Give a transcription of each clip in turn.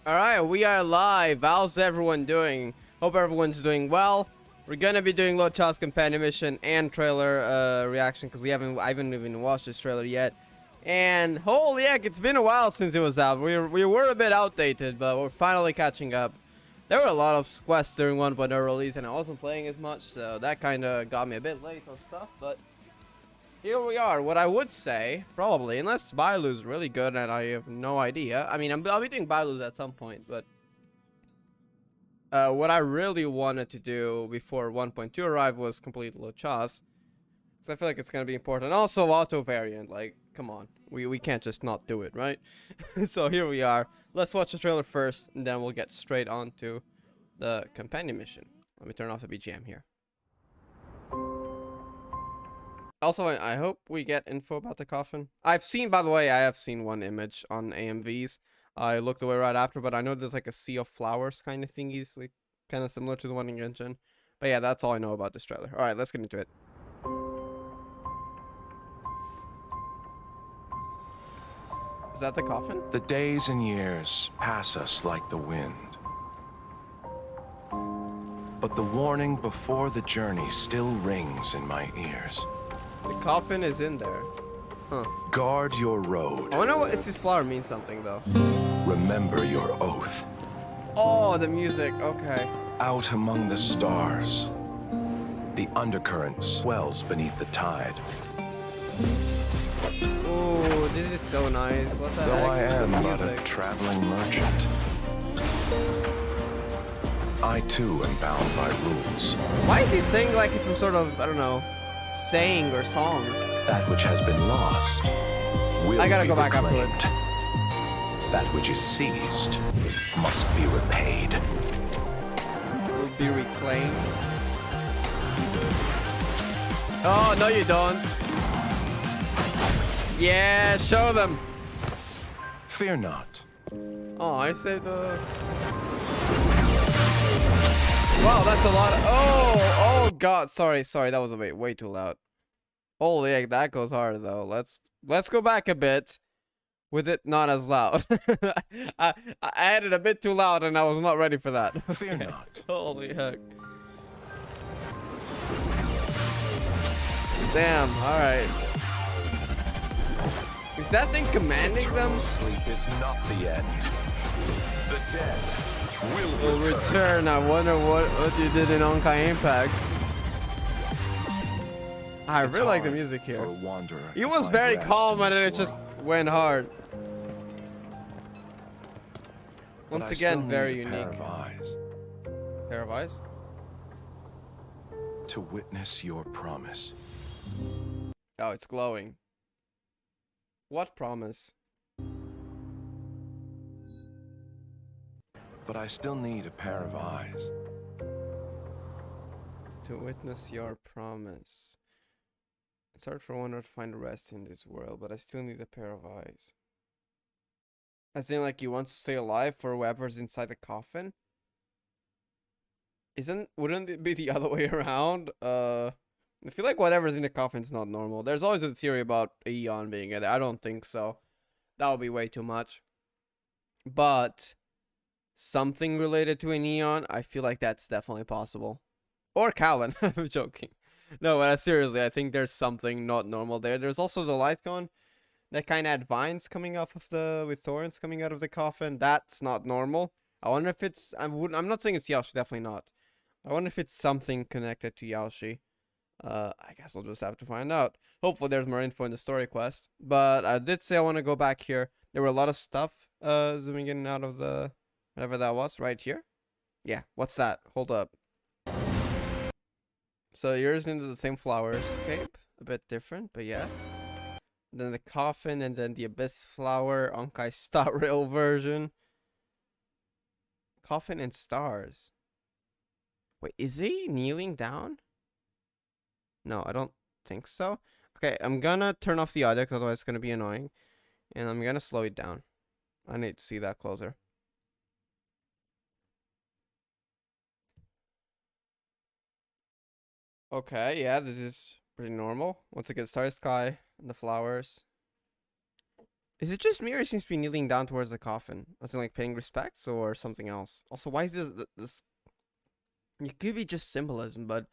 Alright, we are live. How's everyone doing? Hope everyone's doing well. We're gonna be doing LUOCHA's companion mission and trailer reaction because I haven't even watched this trailer yet. And holy heck, it's been a while since it was out. We were a bit outdated, but we're finally catching up. There were a lot of quests during 1.0 release, and I wasn't playing as much, so that kind of got me a bit late on stuff. But here we are. What I would say, probably, unless Bailu's really good and I have no idea. I mean, I'll be doing Bailu's at some point, but what I really wanted to do before 1.2 arrived was complete LUOCHA's. Because I feel like it's going to be important. Also, auto variant. Like, come on. We can't just not do it, right? So here we are. Let's watch the trailer first, and then we'll get straight on to the companion mission. Let me turn off the BGM here. Also, I hope we get info about the coffin. I've seen, by the way, I have seen one image on AMVs. I looked away right after, but I know there's like a sea of flowers kind of thingies, like kind of similar to the one in Genshin. But yeah, that's all I know about this trailer. All right, let's get into it. Is that the coffin? The days and years pass us like the wind. But the warning before the journey still rings in my ears. The coffin is in there. Huh. Guard your road. I wonder what if this flower means something though. Remember your oath. Oh, the music. Okay. Out among the stars, the undercurrent swells beneath the tide. Oh, this is so nice. What the heck? Though I am The but a music. traveling merchant, I too am bound by rules. Why is he saying like it's some sort of, I don't know, saying or song? That which has been lost will I gotta be go back reclaimed. afterwards. That which is seized must be repaid. Will be reclaimed. Oh, no you don't. Yeah, show them. Fear not. Oh, I saved the... Wow, that's a lot of... Oh god, sorry, that was way too loud. Holy heck, that goes hard though. Let's go back a bit with it not as loud. I added a bit too loud and I was not ready for that. Fear not. Holy heck. Damn, alright. Is that thing commanding them? Sleep is not the end. The dead Will return. I wonder what you did in Honkai Impact. I really like the music here. It was very calm and then it just went hard. Once again, very unique. Pair of eyes? To witness your promise. Oh, it's glowing. What promise? But I still need a pair of eyes. To witness your promise. It's hard for one to find rest in this world, but I still need a pair of eyes. As in, like, you want to stay alive for whoever's inside the coffin? Wouldn't it be the other way around? I feel like whatever's in the coffin's not normal. There's always a theory about Aeon being in there. I don't think so. That would be way too much. But something related to an Aeon, I feel like that's definitely possible. Or Callan. I'm joking. No, but seriously, I think there's something not normal there. There's also the light gun that kind of had vines coming off of with thorns coming out of the coffin. That's not normal. I wonder if it's... I'm not saying it's Yaoshi, definitely not. I wonder if it's something connected to Yaoshi. I guess we'll just have to find out. Hopefully there's more info in the story quest. But I did say I want to go back here. There were a lot of stuff zooming in and out of the... whatever that was, right here. Yeah, what's that? Hold up. So yours into the same flower scape. A bit different, but yes. Then the coffin and then the abyss flower. Honkai Star Rail version. Coffin and stars. Wait, is he kneeling down? No, I don't think so. Okay, I'm gonna turn off the audio, otherwise it's gonna be annoying. And I'm gonna slow it down. I need to see that closer. Okay, yeah, this is pretty normal. Once again, star sky and the flowers. Is it just me or he seems to be kneeling down towards the coffin? As in like paying respects or something else? Also, why is this? It could be just symbolism, but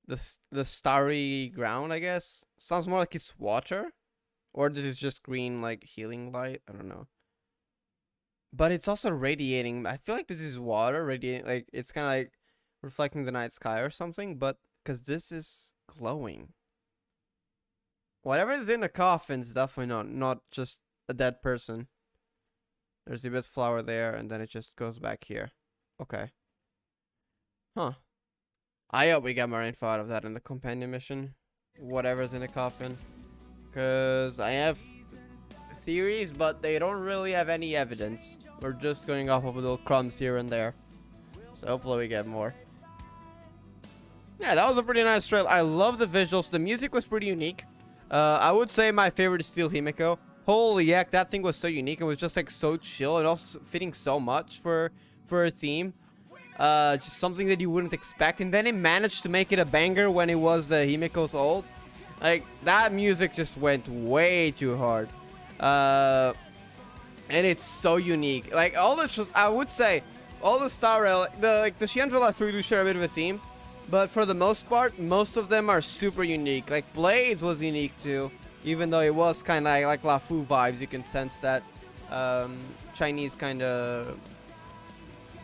the starry ground, I guess, sounds more like it's water, or this is just green like healing light. I don't know. But it's also radiating. I feel like this is water radiating. Like it's kind of like reflecting the night sky or something. But because this is glowing. Whatever is in the coffin is definitely not just a dead person. There's a bit flower there, and then it just goes back here. Okay. Huh. I hope we get more info out of that in the companion mission. Whatever's in the coffin. Because I have theories, but they don't really have any evidence. We're just going off of little crumbs here and there. So hopefully we get more. Yeah, that was a pretty nice trailer. I love the visuals. The music was pretty unique. I would say my favorite is still Himeko. Holy heck, that thing was so unique. It was just like so chill and also fitting so much for a theme. Just something that you wouldn't expect. And then it managed to make it a banger when it was the Himeko's ult. Like, that music just went way too hard. And it's so unique. Like, I would say, all the Star Rail, the Shiandra Lafu do share a bit of a theme. But for the most part, most of them are super unique. Like, Blaze was unique too. Even though it was kind of like Lafu vibes, you can sense that Chinese kind of,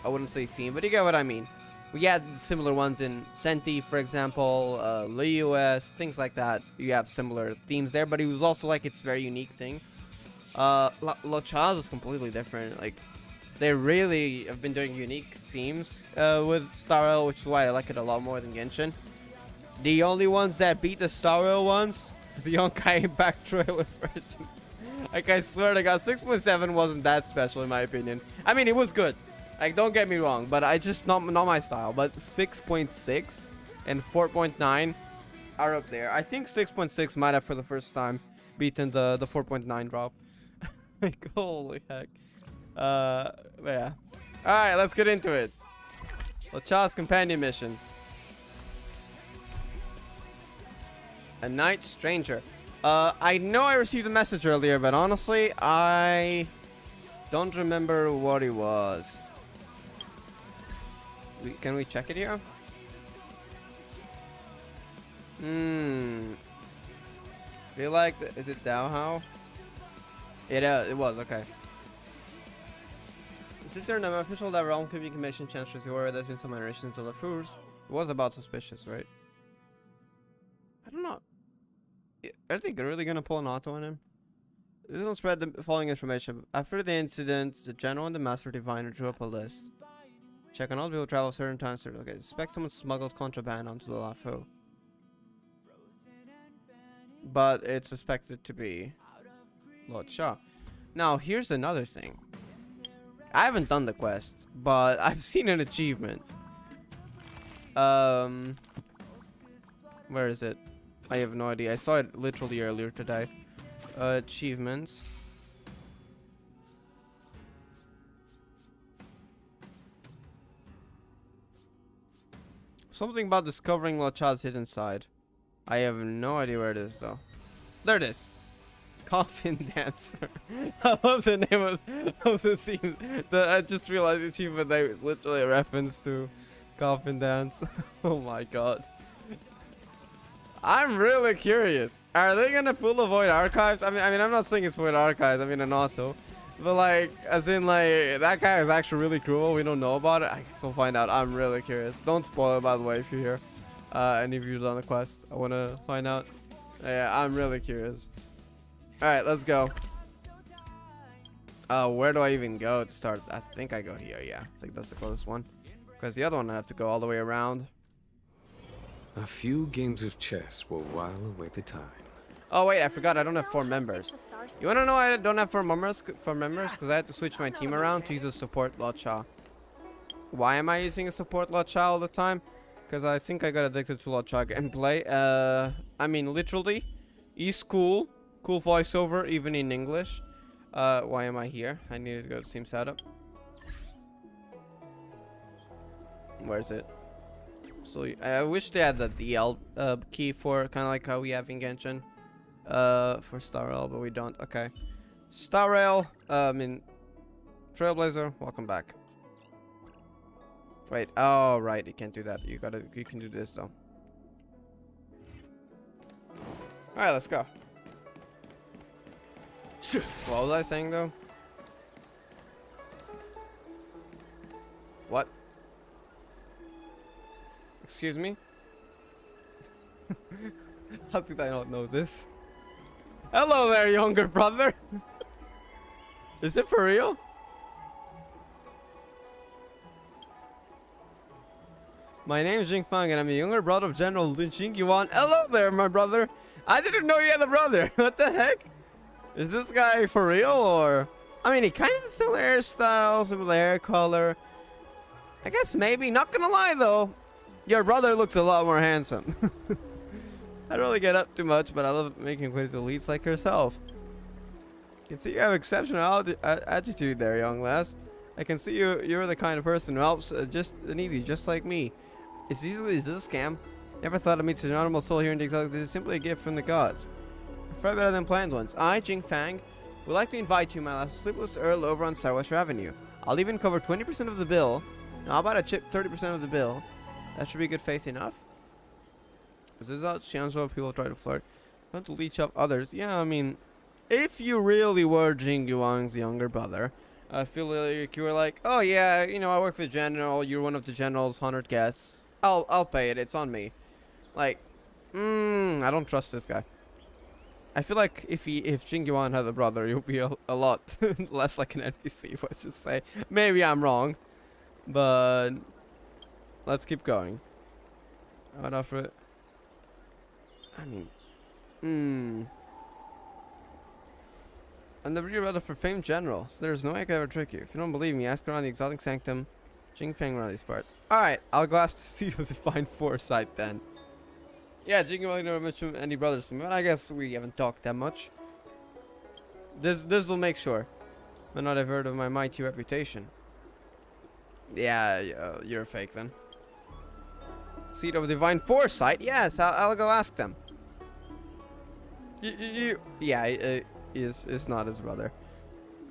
I wouldn't say theme, but you get what I mean. We had similar ones in Senti, for example, LUOCHA, things like that. You have similar themes there, but it was also like its very unique thing. LUOCHA is completely different. Like, they really have been doing unique themes with Star Rail, which is why I like it a lot more than Genshin. The only ones that beat the Star Rail ones, the Honkai Impact trailer versions. Like, I swear to God, 6.7 wasn't that special in my opinion. I mean, it was good. Like, don't get me wrong, but I just not my style. But 6.6 and 4.9 are up there. I think 6.6 might have for the first time beaten the 4.9 drop. Like, holy heck. Yeah. Alright, let's get into it. LUOCHA's companion mission. A night stranger. I know I received a message earlier, but honestly, I don't remember what it was. Can we check it here? Feel like, is it Daohao? It was, okay. Sister and an official that realm could be commissioned chances where there's been some iterations to the foods. It was about suspicious, right? I don't know. Are they really gonna pull an auto on him? This will spread the following information. After the incident, the general and the master diviner drew up a list. Check on all people who travel certain times. Okay, suspect someone smuggled contraband onto the Lafu. But it's suspected to be LUOCHA. Now, here's another thing. I haven't done the quest, but I've seen an achievement. Where is it? I have no idea. I saw it literally earlier today. Achievements. Something about discovering LUOCHA's hidden side. I have no idea where it is though. There it is. Coffin dancer. I love the name of the scene. I just realized the achievement name is literally a reference to Coffin dance. Oh my god. I'm really curious. Are they gonna pull the Void Archives? I mean, I'm not saying it's Void Archives. I mean an auto, but like, as in like that guy is actually really cool. We don't know about it. I guess we'll find out. I'm really curious. Don't spoil it, by the way, if you're here. And if you've done the quest, I want to find out. Yeah, I'm really curious. All right, let's go. Where do I even go to start? I think I go here. Yeah, I think that's the closest one. Because the other one I have to go all the way around. A few games of chess will while away the time. Oh wait, I forgot. I don't have 4 members. You wanna know I don't have 4 members? Because I had to switch my team around to use a support LUOCHA. Why am I using a support LUOCHA all the time? Because I think I got addicted to LUOCHA gameplay. I mean, literally, he's cool. Cool voiceover, even in English. Why am I here? I needed to go to Steam setup. Where is it? So I wish they had the DL key for kind of like how we have in Genshin. For Star Rail, but we don't. Okay. Star Rail, Trailblazer, welcome back. Wait, oh right, you can't do that. You can do this though. Alright, let's go. What was I saying though? What? Excuse me? How did I not know this? Hello there, younger brother! Is it for real? My name is Jing Fang and I'm the younger brother of General Jing Yuan. Hello there, my brother! I didn't know you had a brother! What the heck? Is this guy for real or... I mean, he kind of has similar hairstyle, similar hair color. I guess maybe. Not gonna lie though. Your brother looks a lot more handsome. I don't really get up too much, but I love making crazy elites like herself. You can see you have exceptional attitude there, young lass. I can see you're the kind of person who helps just the needy, just like me. Is this a scam? Never thought I'd meet such an honorable soul here in the exotic. This is simply a gift from the gods. Far better than planned ones. I, Jing Fang, would like to invite you, my last sleepless earl, over on Southwest Avenue. I'll even cover 20% of the bill. Now, how about I chip 30% of the bill? That should be good faith enough. Is this a chance where people try to flirt? Want to leech up others? Yeah, I mean, if you really were Jing Yuan's younger brother, I feel like you were like, oh yeah, you know, I work for the general. You're one of the general's 100 guests. I'll pay it. It's on me. Like, I don't trust this guy. I feel like if Jing Yuan had a brother, he would be a lot less like an NPC. Let's just say. Maybe I'm wrong, but let's keep going. I would offer it. I mean, I'm the real brother for famed general, so there's no way I could ever trick you. If you don't believe me, ask around the exotic sanctum, Jing Fang around these parts. Alright, I'll go ask the seat of divine foresight then. Yeah, Jing Yuan never mentioned any brothers to me, but I guess we haven't talked that much. This will make sure. Might not have heard of my mighty reputation. Yeah, you're a fake then. Seat of divine foresight? Yes, I'll go ask them. Yeah, it's not his brother.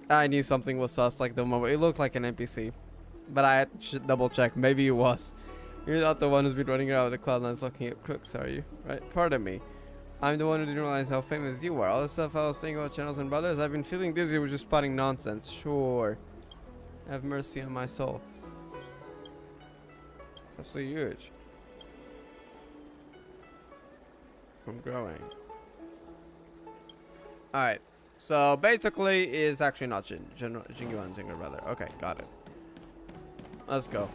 I knew something was sus like the moment. It looked like an NPC. But I should double check. Maybe it was. You're not the one who's been running around with the cloudlands looking at crooks, are you? Right? Pardon me. I'm the one who didn't realize how famous you are. All the stuff I was saying about channels and brothers, I've been feeling dizzy with just spotting nonsense. Sure. Have mercy on my soul. It's absolutely huge. From growing. Alright. So basically is actually not Jing Yuan's younger brother. Okay, got it. Let's go.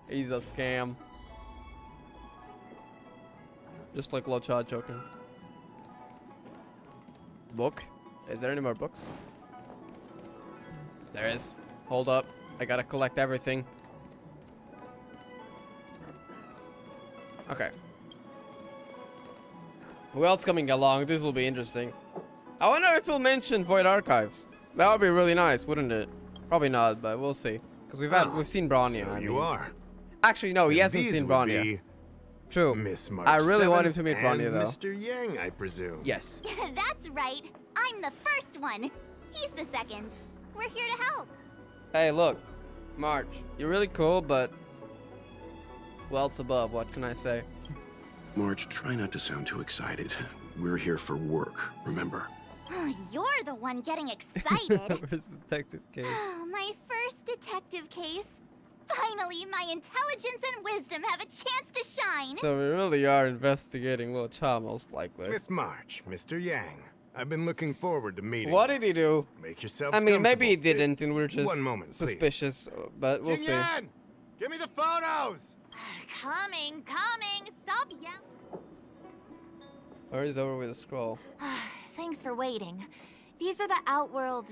He's a scam. Just like LUOCHA joking. Book? Is there any more books? There is. Hold up. I gotta collect everything. Okay. Who else coming along? This will be interesting. I wonder if he'll mention Void Archives. That would be really nice, wouldn't it? Probably not, but we'll see. Because we've seen Bronya. So you are. Actually, no, he hasn't seen Bronya. True. Miss March I really 7 want him to meet Bronya, though. Mr. Yang, I presume. Yes. That's right. I'm the first one. He's the second. We're here to help. Hey, look. March, you're really cool, but... well, it's above. What can I say? Marge, try not to sound too excited. We're here for work, remember? You're the one getting excited. First detective case. My first detective case. Finally, my intelligence and wisdom have a chance to shine. So we really are investigating LUOCHA, most likely. Miss March, Mr. Yang. I've been looking forward to meeting. What did he do? Make yourself. I mean, maybe he didn't, and we're just 1 moment, suspicious, but we'll see. Yan! Give me the photos! Coming. Stop yelling. Hurry's over with a scroll. Thanks for waiting. These are the Outworld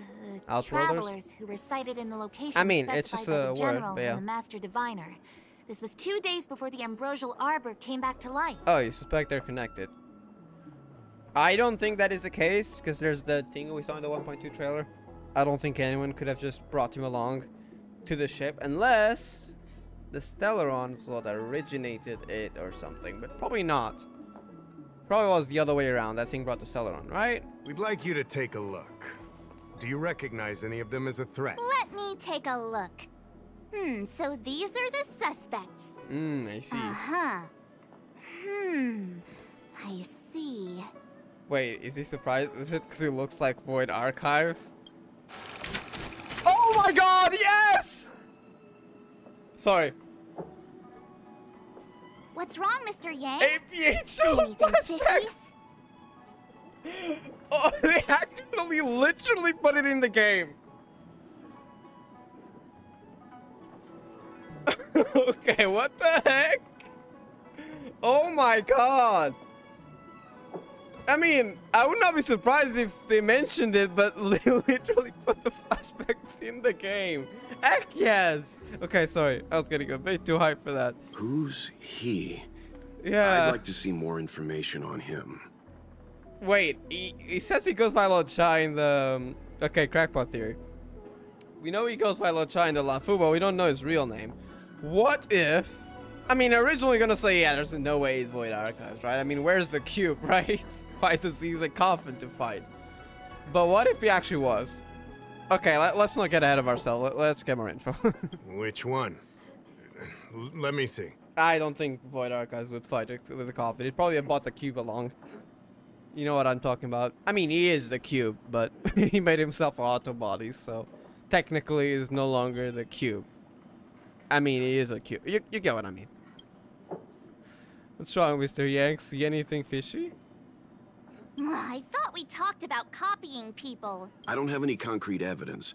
Outworlders? travelers who were sighted in the location I mean, it's specified just by a the word, general but yeah. and the master diviner. This was 2 days before the ambrosial arbor came back to life. Oh, you suspect they're connected. I don't think that is the case, because there's the thing we saw in the 1.2 trailer. I don't think anyone could have just brought him along to the ship, unless the Stellaron was what originated it or something, but probably not. Probably was the other way around. That thing brought the Celeron, right? We'd like you to take a look. Do you recognize any of them as a threat? Let me take a look. So these are the suspects. I see. Uh-huh. I see. Wait, is he surprised? Is it because he looks like Void Archives? Oh my god, yes! Sorry. What's wrong, Mr. Yang? APH show Anything flashbacks! Oh, they actually literally put it in the game. Okay, what the heck? Oh my god. I mean, I would not be surprised if they mentioned it, but they literally put the flashbacks in the game. Heck yes. Okay, sorry. I was getting a bit too hyped for that. Who's he? Yeah. I'd like to see more information on him. Wait, he says he goes by LUOCHA in the... okay, crackpot theory. We know he goes by LUOCHA in the Lafu, but we don't know his real name. What if... I mean, originally gonna say, yeah, there's no way he's Void Archives, right? I mean, where's the cube, right? Why does he use a coffin to fight? But what if he actually was? Okay, let's not get ahead of ourselves. Let's get more info. Which one? Let me see. I don't think Void Archives would fight with a coffin. He'd probably have bought the cube along. You know what I'm talking about. I mean, he is the cube, but he made himself an auto body, so technically is no longer the cube. I mean, he is a cube. You get what I mean. What's wrong, Mr. Yang? See anything fishy? I thought we talked about copying people. I don't have any concrete evidence,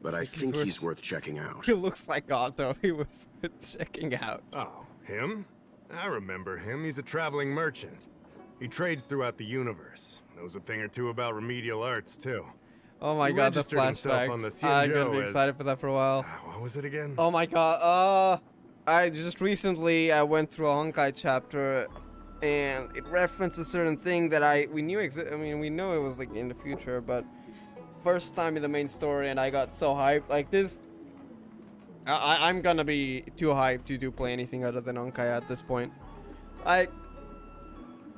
but I think worth- he's worth checking out. He looks like Otto. He was worth checking out. Oh, him? I remember him. He's a traveling merchant. He trades throughout the universe. Knows a thing or two about remedial arts, too. Oh my He god, the registered himself on the flashbacks. I'm gonna be Xianzhou as- excited for that for a while. What was it again? Oh my god, I just recently I went through a Honkai chapter and it referenced a certain thing that we knew I mean, we knew it was like in the future, but first time in the main story and I got so hyped. Like this, I'm gonna be too hyped to play anything other than Honkai at this point. I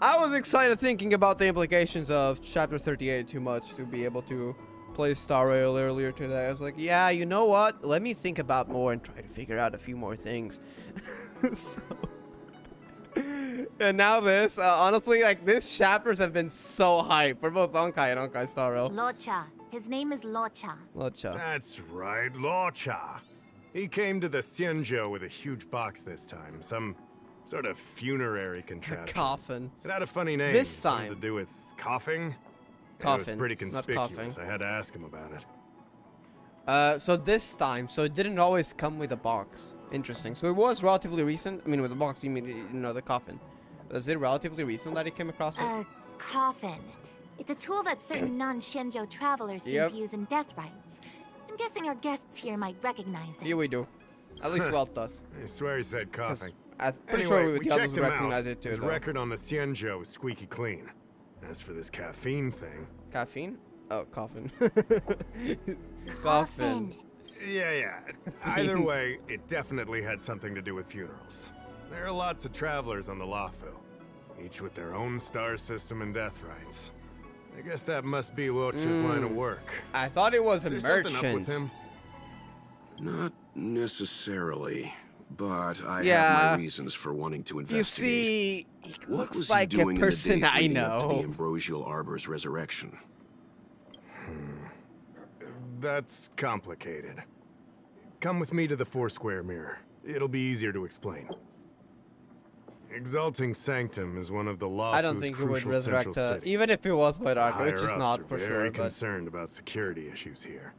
was excited thinking about the implications of chapter 38 too much to be able to play Star Rail earlier today. I was like, yeah, you know what? Let me think about more and try to figure out a few more things. So, and now this, honestly, like, these chapters have been so hype for both Honkai and Honkai Star Rail. LUOCHA. His name is LUOCHA. LUOCHA. That's right, LUOCHA. He came to the Xianzhou with a huge box this time. Some sort of funerary contraption. Coffin. It had a funny name. This something time. to do with coughing. Coffin, It was pretty not conspicuous. coughing. I had to ask him about it. So this time, so it didn't always come with a box. Interesting. So it was relatively recent. I mean, with the box, you mean, you know, the coffin. Was it relatively recent that he came across it? A coffin. It's a tool that certain non-Shinjo travelers seem Yep. to use in death rites. I'm guessing our guests here might recognize it. Here we do. At least Welt does. I swear he said 'Cause coughing. I'm pretty Anyway, sure we the others checked would him recognize out. it too, His though. record on the Xianzhou is squeaky clean. As for this caffeine thing, Caffeine? Oh, coffin. Coffin. yeah. Either way, it definitely had something to do with funerals. There are lots of travelers on the Lafu, each with their own star system and death rites. I guess that must be LUOCHA's line of work. I thought it was a Is there something up with merchant. him? Not necessarily, but I Yeah. have my reasons for wanting to investigate. You see, he What looks was like he a doing person in the days I leading up to the know. Ambrosial Arbor's resurrection? That's complicated. Come with me to the Four-Square Mirror. It'll be easier to explain. Exalting Sanctum is one of the Lafu's I don't think he would crucial resurrect central her, cities. even if it was Void Arc, which is Higher-ups not are for very sure. But concerned about security issues here.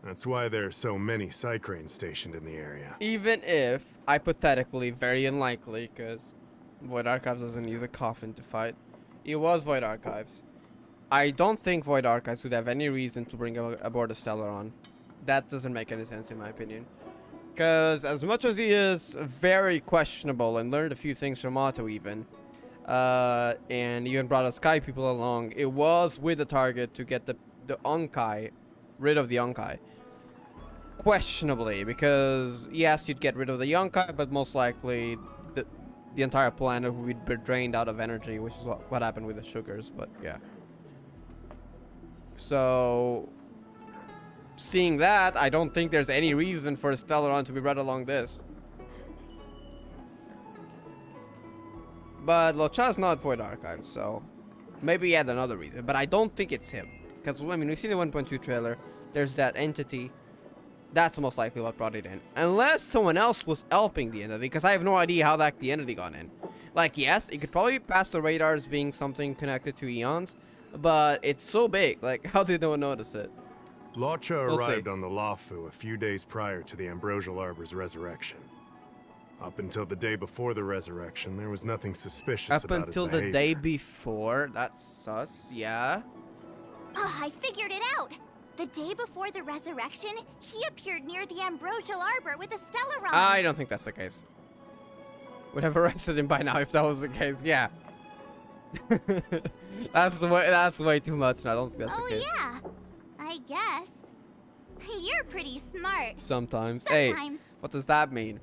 That's why there are so many Psycranes stationed in the area. even if, hypothetically, very unlikely, because Void Archives doesn't use a coffin to fight, it was Void Archives. I don't think Void Archives would have any reason to bring aboard a Celeron. That doesn't make any sense in my opinion. Because as much as he is very questionable and learned a few things from Otto even, and even brought a Sky people along, it was with the target to get the Honkai, rid of the Honkai. Questionably, because yes, you'd get rid of the Honkai, but most likely the entire planet would be drained out of energy, which is what happened with the sugars. But yeah. So, seeing that, I don't think there's any reason for a Stellaron to be bred along this. But LUOCHA's not Void Archive, so maybe he had another reason. But I don't think it's him. Because, I mean, we've seen the 1.2 trailer. There's that entity. That's most likely what brought it in. Unless someone else was helping the entity, because I have no idea how the entity got in. Like, yes, it could probably pass the radars being something connected to Eons, but it's so big. Like, how did no one notice it? LUOCHA We'll arrived see. on the Lawfu a few days prior to the Ambrosial Arbor's resurrection. Up until the day before the resurrection, there was nothing suspicious Up about until his the behavior. day before. That's sus, yeah. Oh, I figured it out! The day before the resurrection, he appeared near the Ambrosial Arbor with a Stellaron. I don't think that's the case. Would have arrested him by now if that was the case, yeah. that's way too much, and I don't think that's Oh the case. yeah, I guess. You're pretty smart. Sometimes. Sometimes. Hey, what does that mean?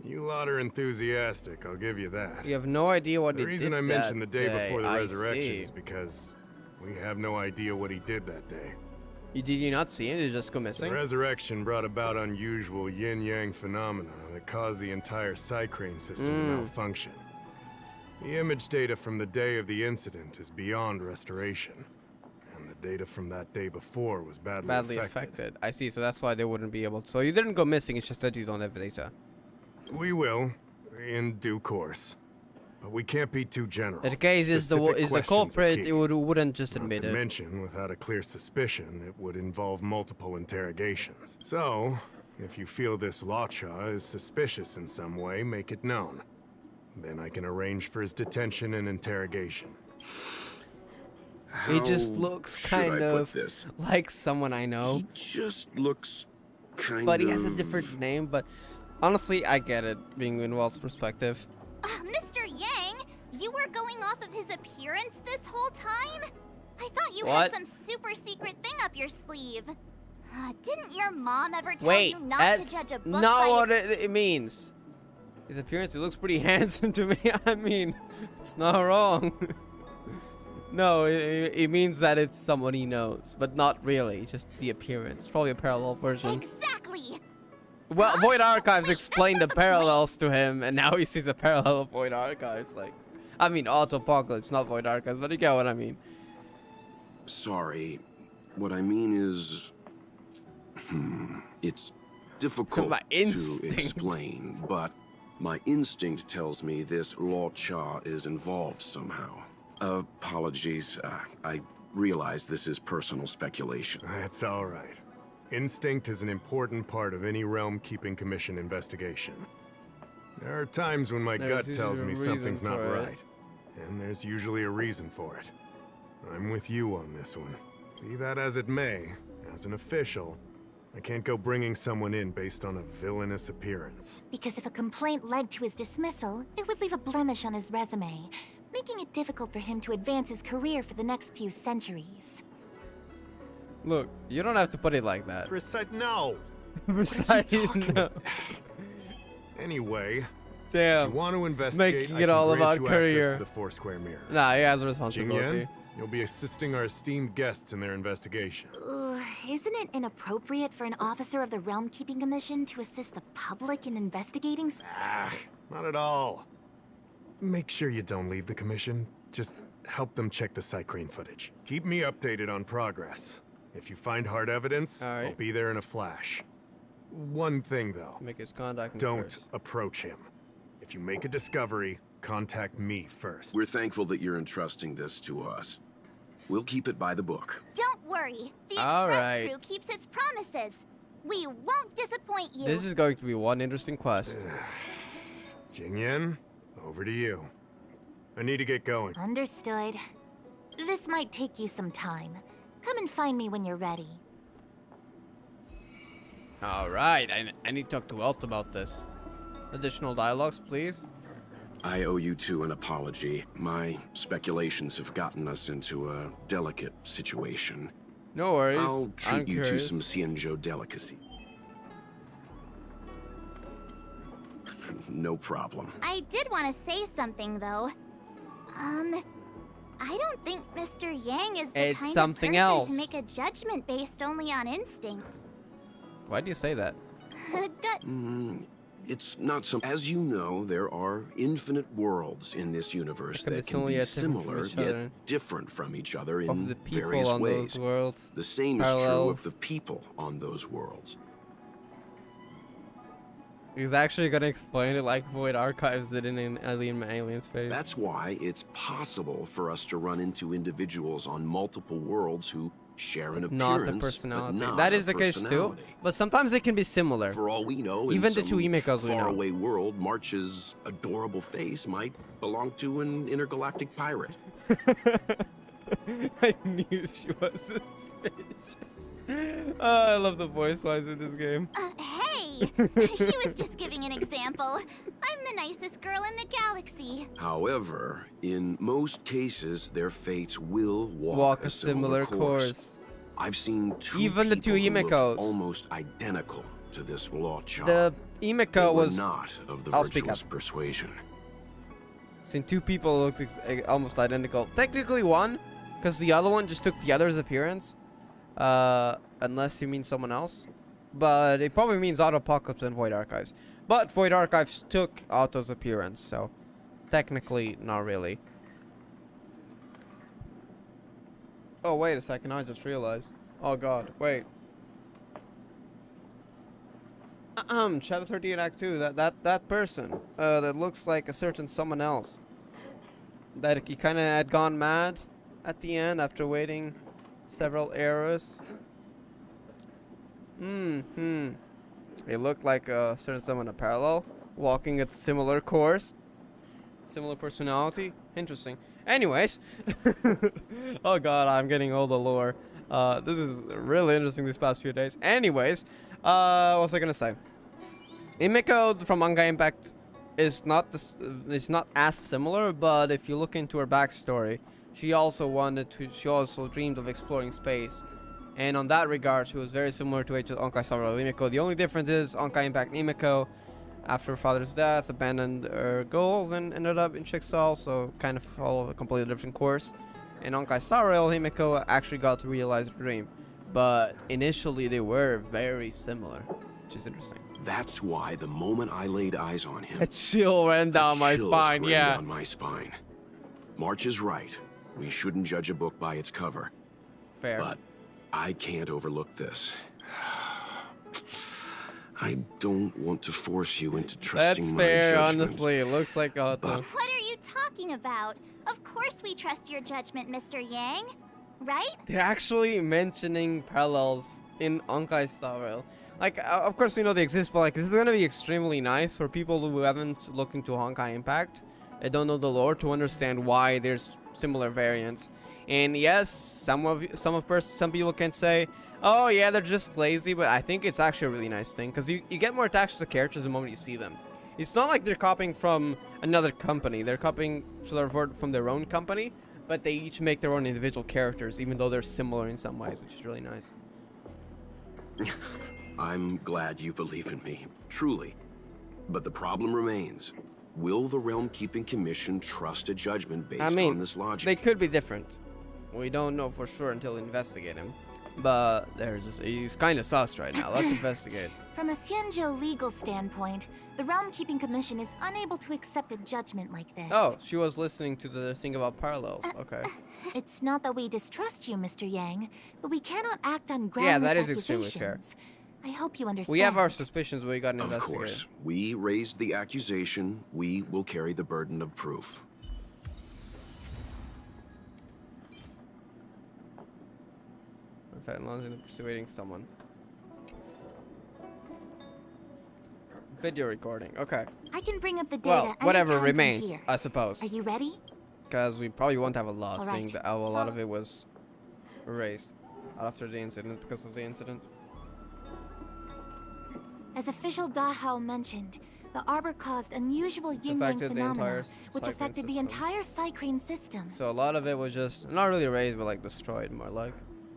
You lot are enthusiastic, I'll give you that. You have no idea what The he did reason I mentioned the that day before the I resurrection see. is because we have no idea what he did that day. Did you not see it? Did it just go The missing? resurrection brought about unusual yin-yang phenomena that caused the entire Psycrane system to malfunction. The image data from the day of the incident is beyond restoration, and the data from that day before was badly affected. I see, so that's why they wouldn't be able to. So you didn't go missing, it's just that you don't have data. We will, in due course. But we can't be too general. In the case is the Specific questions are culprit, key. it wouldn't just Not admit to it. mention, without a clear suspicion, it would involve multiple interrogations. So, if you feel this LUOCHA is suspicious in some way, make it known. Then I can arrange for his detention and interrogation. He just How looks should kind I put of this? like someone I know. He just looks kind But of... he has a different name, but honestly, I get it, being in Walt's perspective. Mr. Yang, you were going off of his appearance this whole time? I thought you What? had some super secret thing up your sleeve. Didn't your mom ever tell Wait, you not that's to judge a book not by what its... it means. His appearance, he looks pretty handsome to me. I mean, it's not wrong. No, it means that it's someone he knows, but not really, just the appearance. Probably a parallel version. Exactly! Well, Huh? Void Archives Wait, explained the that's not the point. parallels to him, and now he sees a parallel of Void Archives. Like, I mean, Auto Apocalypse, not Void Archives, but you get what I mean. Sorry. What I mean is... it's difficult My to instincts. explain, but my instinct tells me this LUOCHA is involved somehow. Apologies. I realize this is personal speculation. That's all right. Instinct is an important part of any Realm Keeping Commission investigation. There are times when my There's gut tells usually me a reason something's not for it. right. And there's usually a reason for it. I'm with you on this one. Be that as it may, as an official, I can't go bringing someone in based on a villainous appearance. Because if a complaint led to his dismissal, it would leave a blemish on his resume, making it difficult for him to advance his career for the next few centuries. Look, you don't have to put it like that. No! Besides, no. Anyway, if Damn. you want to investigate, Making I it can all grant about you career. access to the Foursquare Mirror. Nah, he has a Jing responsibility. Yan, you'll be assisting our esteemed guests in their investigation. Isn't it inappropriate for an officer of the Realm Keeping Commission to assist the public in investigating Not at all. Make sure you don't leave the commission. Just help them check the Psycrane footage. Keep me updated on progress. If you find hard evidence, All right. I'll be there in a flash. One thing though, Make his contact me don't first. approach him. If you make a discovery, contact me first. We're thankful that you're entrusting this to us. We'll keep it by the book. Don't worry, the All Express right. crew keeps its promises. We won't disappoint you. This is going to be one interesting quest. Jing Yan, over to you. I need to get going. Understood. This might take you some time. Come and find me when you're ready. Alright, I need to talk to Welt about this. Additional dialogues, please. I owe you two an apology. My speculations have gotten us into a delicate situation. No worries. I'll treat I'm you curious. to some Xianzhou delicacy. no problem. I did want to say something, though. I don't think Mr. Yang is the It's kind something of person else. to make a judgment based only on instinct. Why do you say that? Gut. It's not some. As you know, there are infinite worlds in this universe That can be that can similar be yet different from similar each yet other. different from each other Of in the people various on ways. those worlds. The same is true Parallels. of the people on those worlds. He's actually gonna explain it like Void Archives did in Alien Space. That's why it's possible for us to run into individuals on multiple worlds who share an appearance, Not the but personality. not That a is the case too. personality. But sometimes they can be similar. For all we know, Even in the two some Imikos we know. faraway world, March's adorable face might belong to an intergalactic pirate. I knew she was suspicious. I love the voice lines in this game. Hey! He was just giving an example. I'm the nicest girl in the galaxy. However, in most cases, their fates will Walk a similar course. I've seen two Even the two people who looked Imikos. almost identical to this LUOCHA. The They Imiko were was not of the I'll speak virtuous up. persuasion. seen two people who looked almost identical. Technically one, because the other one just took the other's appearance. Unless you mean someone else. But it probably means Auto Apocalypse and Void Archives. But Void Archives took Auto's appearance, so technically not really. Oh, wait a second, I just realized. Oh god, wait. Chapter 38 Act 2, that person, that looks like a certain someone else. That he kinda had gone mad at the end after waiting several eras. It looked like a certain someone in a parallel, walking a similar course. Similar personality. Interesting. Anyways. Oh god, I'm getting all the lore. This is really interesting these past few days. Anyways, what was I gonna say? Imiko from Honkai Impact is not this. It's not as similar, but if you look into her backstory, she also dreamed of exploring space, and on that regard, she was very similar to Honkai Star Rail Imiko. The only difference is Honkai Impact Imiko, after her father's death, abandoned her goals and ended up in Chickasaw, so kind of followed a completely different course. And Honkai Star Rail Himiko actually got to realize her dream, but initially they were very similar, which is interesting. That's why the moment I laid eyes on him, A chill ran down my chills spine, ran yeah. down my spine. March is right. We shouldn't judge a book by its cover. Fair. But I can't overlook this. I don't want to force you into trusting That's my fair, judgment. honestly. It looks like Otto. What are you talking about? Of course we trust your judgment, Mr. Yang. Right? They're actually mentioning parallels in Honkai Star Rail. Like, of course we know they exist, but like, this is gonna be extremely nice for people who haven't looked into Honkai Impact and don't know the lore to understand why there's similar variants. And yes, some people can say, oh yeah, they're just lazy, but I think it's actually a really nice thing because you get more attached to the characters the moment you see them. It's not like they're copying from another company. They're copying from their own company, but they each make their own individual characters, even though they're similar in some ways, which is really nice. I'm glad you believe in me, truly. But the problem remains. Will the Realm Keeping Commission trust a judgment based on this logic? They could be different. We don't know for sure until we investigate him. But he's kind of sus right now. Let's investigate. From a Xianzhou legal standpoint, the Realm Keeping Commission is unable to accept a judgment like this. Oh, she was listening to the thing about parallels. Okay. It's not that we distrust you, Mr. Yang, but we cannot act on groundless Yeah, that is extremely fair. accusations. I hope you understand. We have our suspicions, but we got to Of investigate. course. We raised the accusation. We will carry the burden of proof. In fact, long as persuading someone. Video recording. Okay. I can bring up the data. Well, whatever anytime from remains, here. I suppose. Are you ready? Because we probably won't have a lot, All seeing right. that a lot of it was erased after the incident because of the incident. As official Dahao mentioned, the arbor caused unusual yin-yang affected the entire phenomena, which Cyclone affected the system. entire Cycrane system. So a lot of it was just not really erased, but like destroyed, more like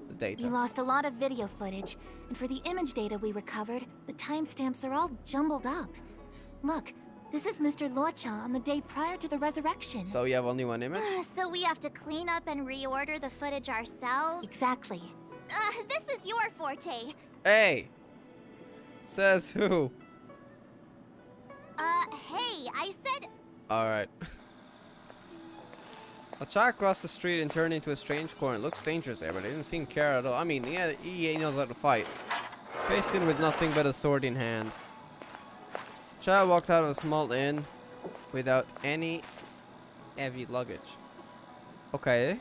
the We data. lost a lot of video footage, and for the image data we recovered, the timestamps are all jumbled up. Look, This is Mr. LUOCHA on the day prior to the resurrection. So you have only one image? So we have to clean up and reorder the footage ourselves? Exactly. This is your forte. Hey! Says who? Hey, I said... Alright. A child crossed the street and turned into a strange corner. It looks dangerous there, but he didn't seem to care at all. I mean, yeah, he knows how to fight. Faced in with nothing but a sword in hand. Child walked out of a small inn without any heavy luggage. Okay.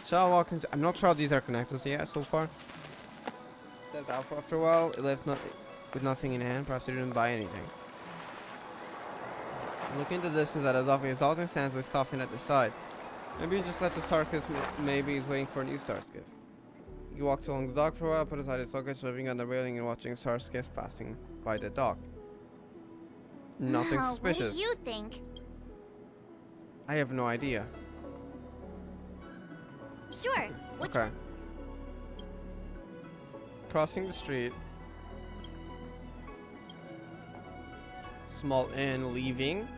Child walked into... I'm not sure how these are connected yet so far. Stepped out after a while. It left with nothing in hand. Perhaps he didn't buy anything. Looking into the distance at a dog exalting stands with his coffin at the side. Maybe he just left the star skiff. Maybe he's waiting for a new star skiff. He walked along the dock for a while, put aside his luggage, living on the railing and watching star skiffs passing by the dock. Nothing suspicious. What do you think? I have no idea. Sure. Which Okay. Crossing the street. Small inn, leaving.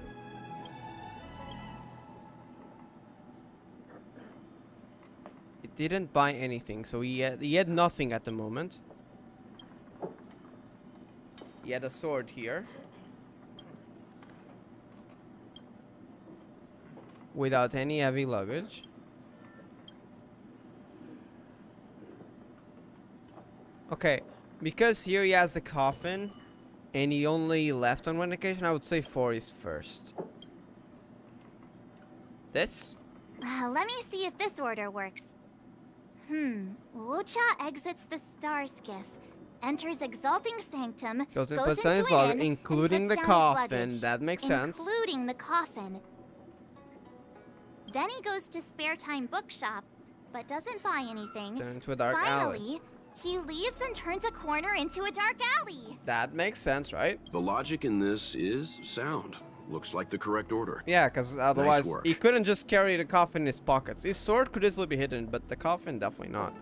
It didn't buy anything, so he had nothing at the moment. He had a sword here. Without any heavy luggage. Okay, because here he has the coffin and he only left on one occasion, I would say 4 is first. This? Let me see if this order works. LUOCHA exits the star skiff, enters Exalting Sanctum, Goes into his an log, inn, including and the puts down his coffin. luggage. That makes sense. Including the coffin. Then he goes to Spare Time Bookshop, but doesn't buy anything. Turn into a dark alley. Finally, he leaves and turns a corner into a dark alley. That makes sense, right? The logic in this is sound. Looks like the correct order. Yeah, because otherwise work. he couldn't just carry the coffin in his pockets. His sword could easily be hidden, but the coffin definitely not.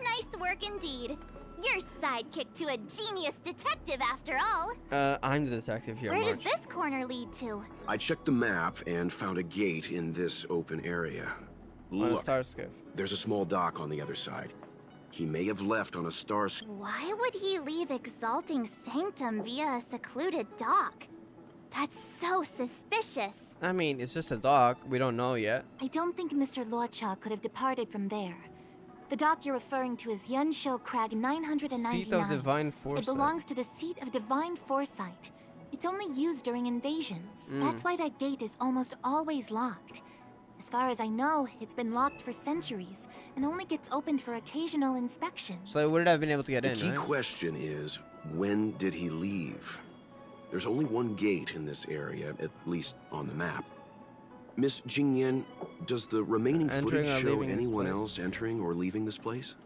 Nice work indeed. Your sidekick to a genius detective after all. I'm the detective here, Where Marge. does this corner lead to? I checked the map and found a gate in this open area. On a Look, star skiff. there's a small dock on the other side. He may have left on a star skiff. Why would he leave Exalting Sanctum via a secluded dock? That's so suspicious. I mean, it's just a dock. We don't know yet. I don't think Mr. LUOCHA could have departed from there. The dock you're referring to is Yunsho Crag 999. Seat of Divine It Foresight. belongs to the Seat of Divine Foresight. It's only used during invasions. That's why that gate is almost always locked. As far as I know, it's been locked for centuries and only gets opened for occasional inspections. So he wouldn't have been able to get The in, key right? question is, when did he leave? There's only one gate in this area, at least on the map. Miss Jingyan, does the remaining Entering footage or show leaving this anyone place? else entering or leaving this place?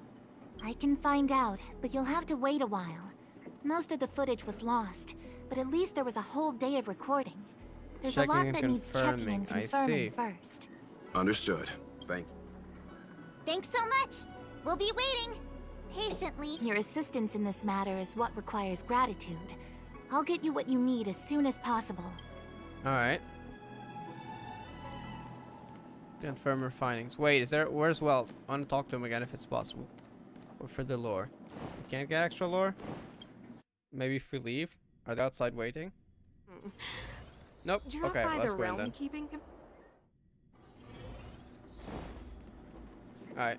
I can find out, but you'll have to wait a while. Most of the footage was lost, but at least there was a whole day of recording. There's Checking a lot and that needs checking and confirming. I confirming see. first. Understood. Thank you. Thanks so much. We'll be waiting. Patiently. Your assistance in this matter is what requires gratitude. I'll get you what you need as soon as possible. Alright. Confirm her findings. Wait, where's Welt? I want to talk to him again if it's possible. Or for the lore. We can't get extra lore? Maybe if we leave? Are they outside waiting? Nope. You're Okay, by let's the go in realm then. keeping. Alright.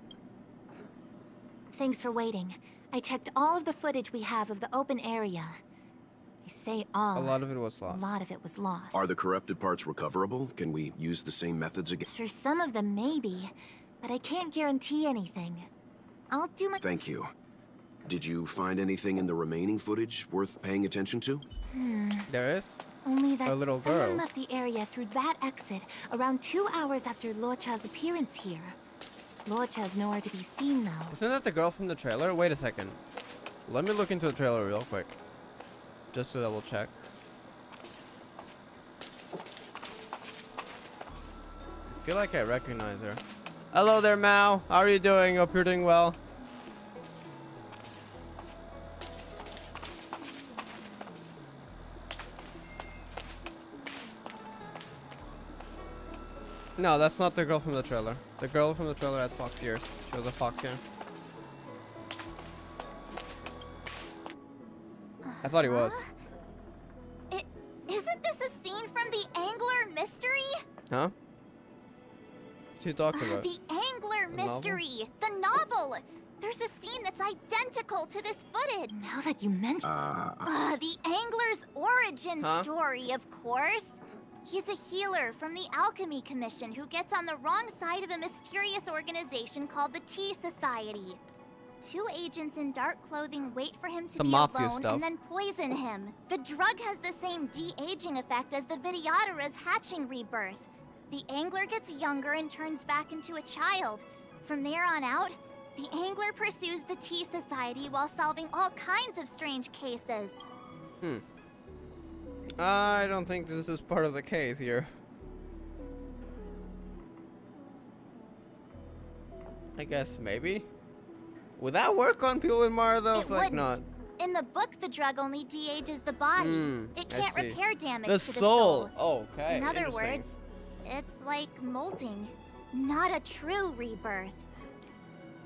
Thanks for waiting. I checked all of the footage we have of the open area. I say all. A lot of it was A lost. lot of it was lost. Are the corrupted parts recoverable? Can we use the same methods again? For some of them, maybe. But I can't guarantee anything. I'll do my... Thank you. Did you find anything in the remaining footage worth paying attention to? There is? Only that A little someone girl. left the area through that exit around 2 hours after LUOCHA's appearance here. LUOCHA's nowhere to be seen, though. Isn't that the girl from the trailer? Wait a second. Let me look into the trailer real quick. Just to double check. I feel like I recognize her. Hello there, Mao. How are you doing? Hope you're doing well. No, that's not the girl from the trailer. The girl from the trailer had fox ears. She was a fox here. I thought he was. Isn't this a scene from the Angler Mystery? Huh? What are you talking about? The Angler The novel? Mystery! The novel! There's a scene that's identical to this footage. Now that you mention The Angler's origin Huh? story, of course. He's a healer from the Alchemy Commission who gets on the wrong side of a mysterious organization called the Tea Society. Two agents in dark clothing wait for him to Some be mafia alone stuff. and then poison him. The drug has the same de-aging effect as the Videodara's hatching rebirth. The Angler gets younger and turns back into a child. From there on out, the Angler pursues the Tea Society while solving all kinds of strange cases. I don't think this is part of the case here. I guess maybe. Would that work on people with Mara though? It Like wouldn't. not. In the book, the drug only de-ages the body. It I can't see. repair damage The to the soul. soul. Oh, okay. In other Interesting. words, it's like molting, not a true rebirth.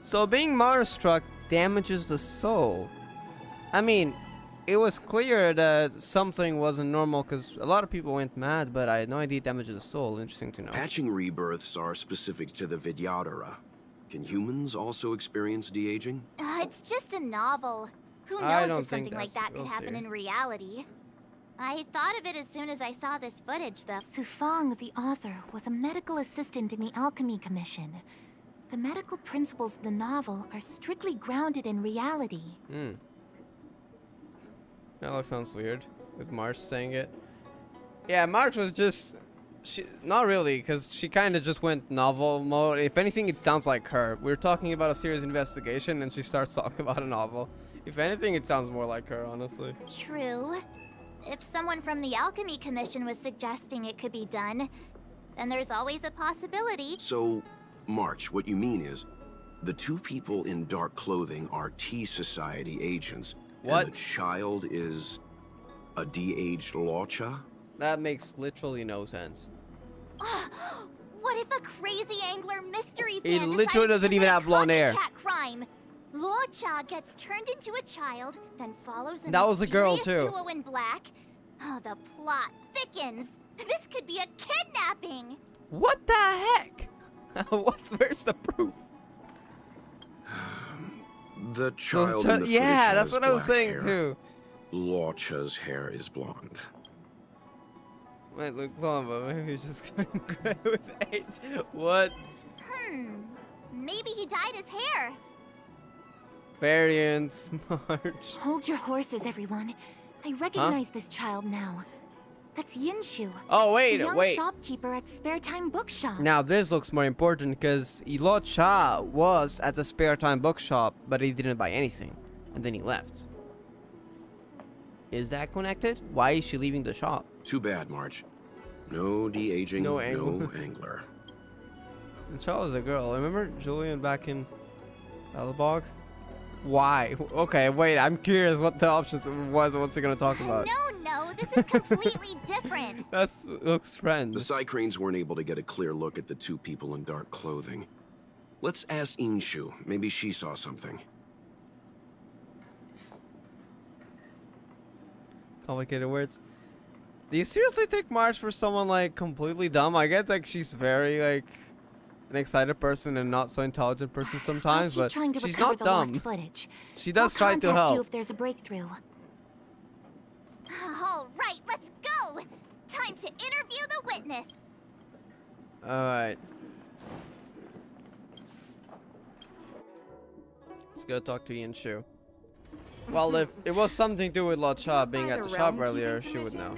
So being Mars struck damages the soul. I mean, it was clear that something wasn't normal because a lot of people went mad, but I had no idea it damages the soul. Interesting to know. Hatching rebirths are specific to the Vidyadhara. Can humans also experience de-aging? It's just a novel. Who I knows don't if something think like that's- that could we'll happen see. in reality? I thought of it as soon as I saw this footage, though. Sufang, the author, was a medical assistant in the Alchemy Commission. The medical principles of the novel are strictly grounded in reality. That sounds weird with March saying it. Yeah, March was just not really, because she kind of just went novel mode. If anything, it sounds like her. We're talking about a serious investigation, and she starts talking about a novel. If anything, it sounds more like her, honestly. True. If someone from the Alchemy Commission was suggesting it could be done, then there's always a possibility. So, March, what you mean is, the two people in dark clothing are Tea Society agents. What? And the child is a de-aged LUOCHA? That makes literally no sense. What if a crazy angler mystery He fan literally decided to doesn't even commit a have blonde hair. copycat crime? LUOCHA gets turned into a child, then follows a That was a girl, mysterious too. duo in black. Oh, the plot thickens. This could be a kidnapping. What the heck? Where's the proof? The child in the footage Yeah, that's has what I was black saying hair. too. LUOCHA's hair is blonde. Wait, look, hold on, but maybe he's just going gray with age. What? Maybe he dyed his hair. Variants, March. Hold your horses, everyone. I recognize this child now. That's Yinshu. Oh, the wait, young wait. shopkeeper at Spare Time Bookshop. Now this looks more important because LUOCHA was at the Spare Time bookshop, but he didn't buy anything, and then he left. Is that connected? Why is she leaving the shop? Too bad, March. No de-aging, No no angler. angler. And Charles is a girl. Remember Julian back in Bellabog? Why? Okay, wait. I'm curious what the options was. What's he gonna talk about? No, this is completely different. That's looks The friends. Psycranes weren't able to get a clear look at the two people in dark clothing. Let's ask Inshu. Maybe she saw something. Complicated words. Do you seriously take March for someone like completely dumb? I get like she's very like an excited person and not so intelligent person sometimes, I'll but keep trying to she's recover not the dumb. lost footage. She does I'll try to contact you help. if there's a breakthrough. All right, let's go. Time to interview the witness. All right. Let's go talk to Ian Shu. Well, if it was something to do with LUOCHA being at the shop earlier, she would know.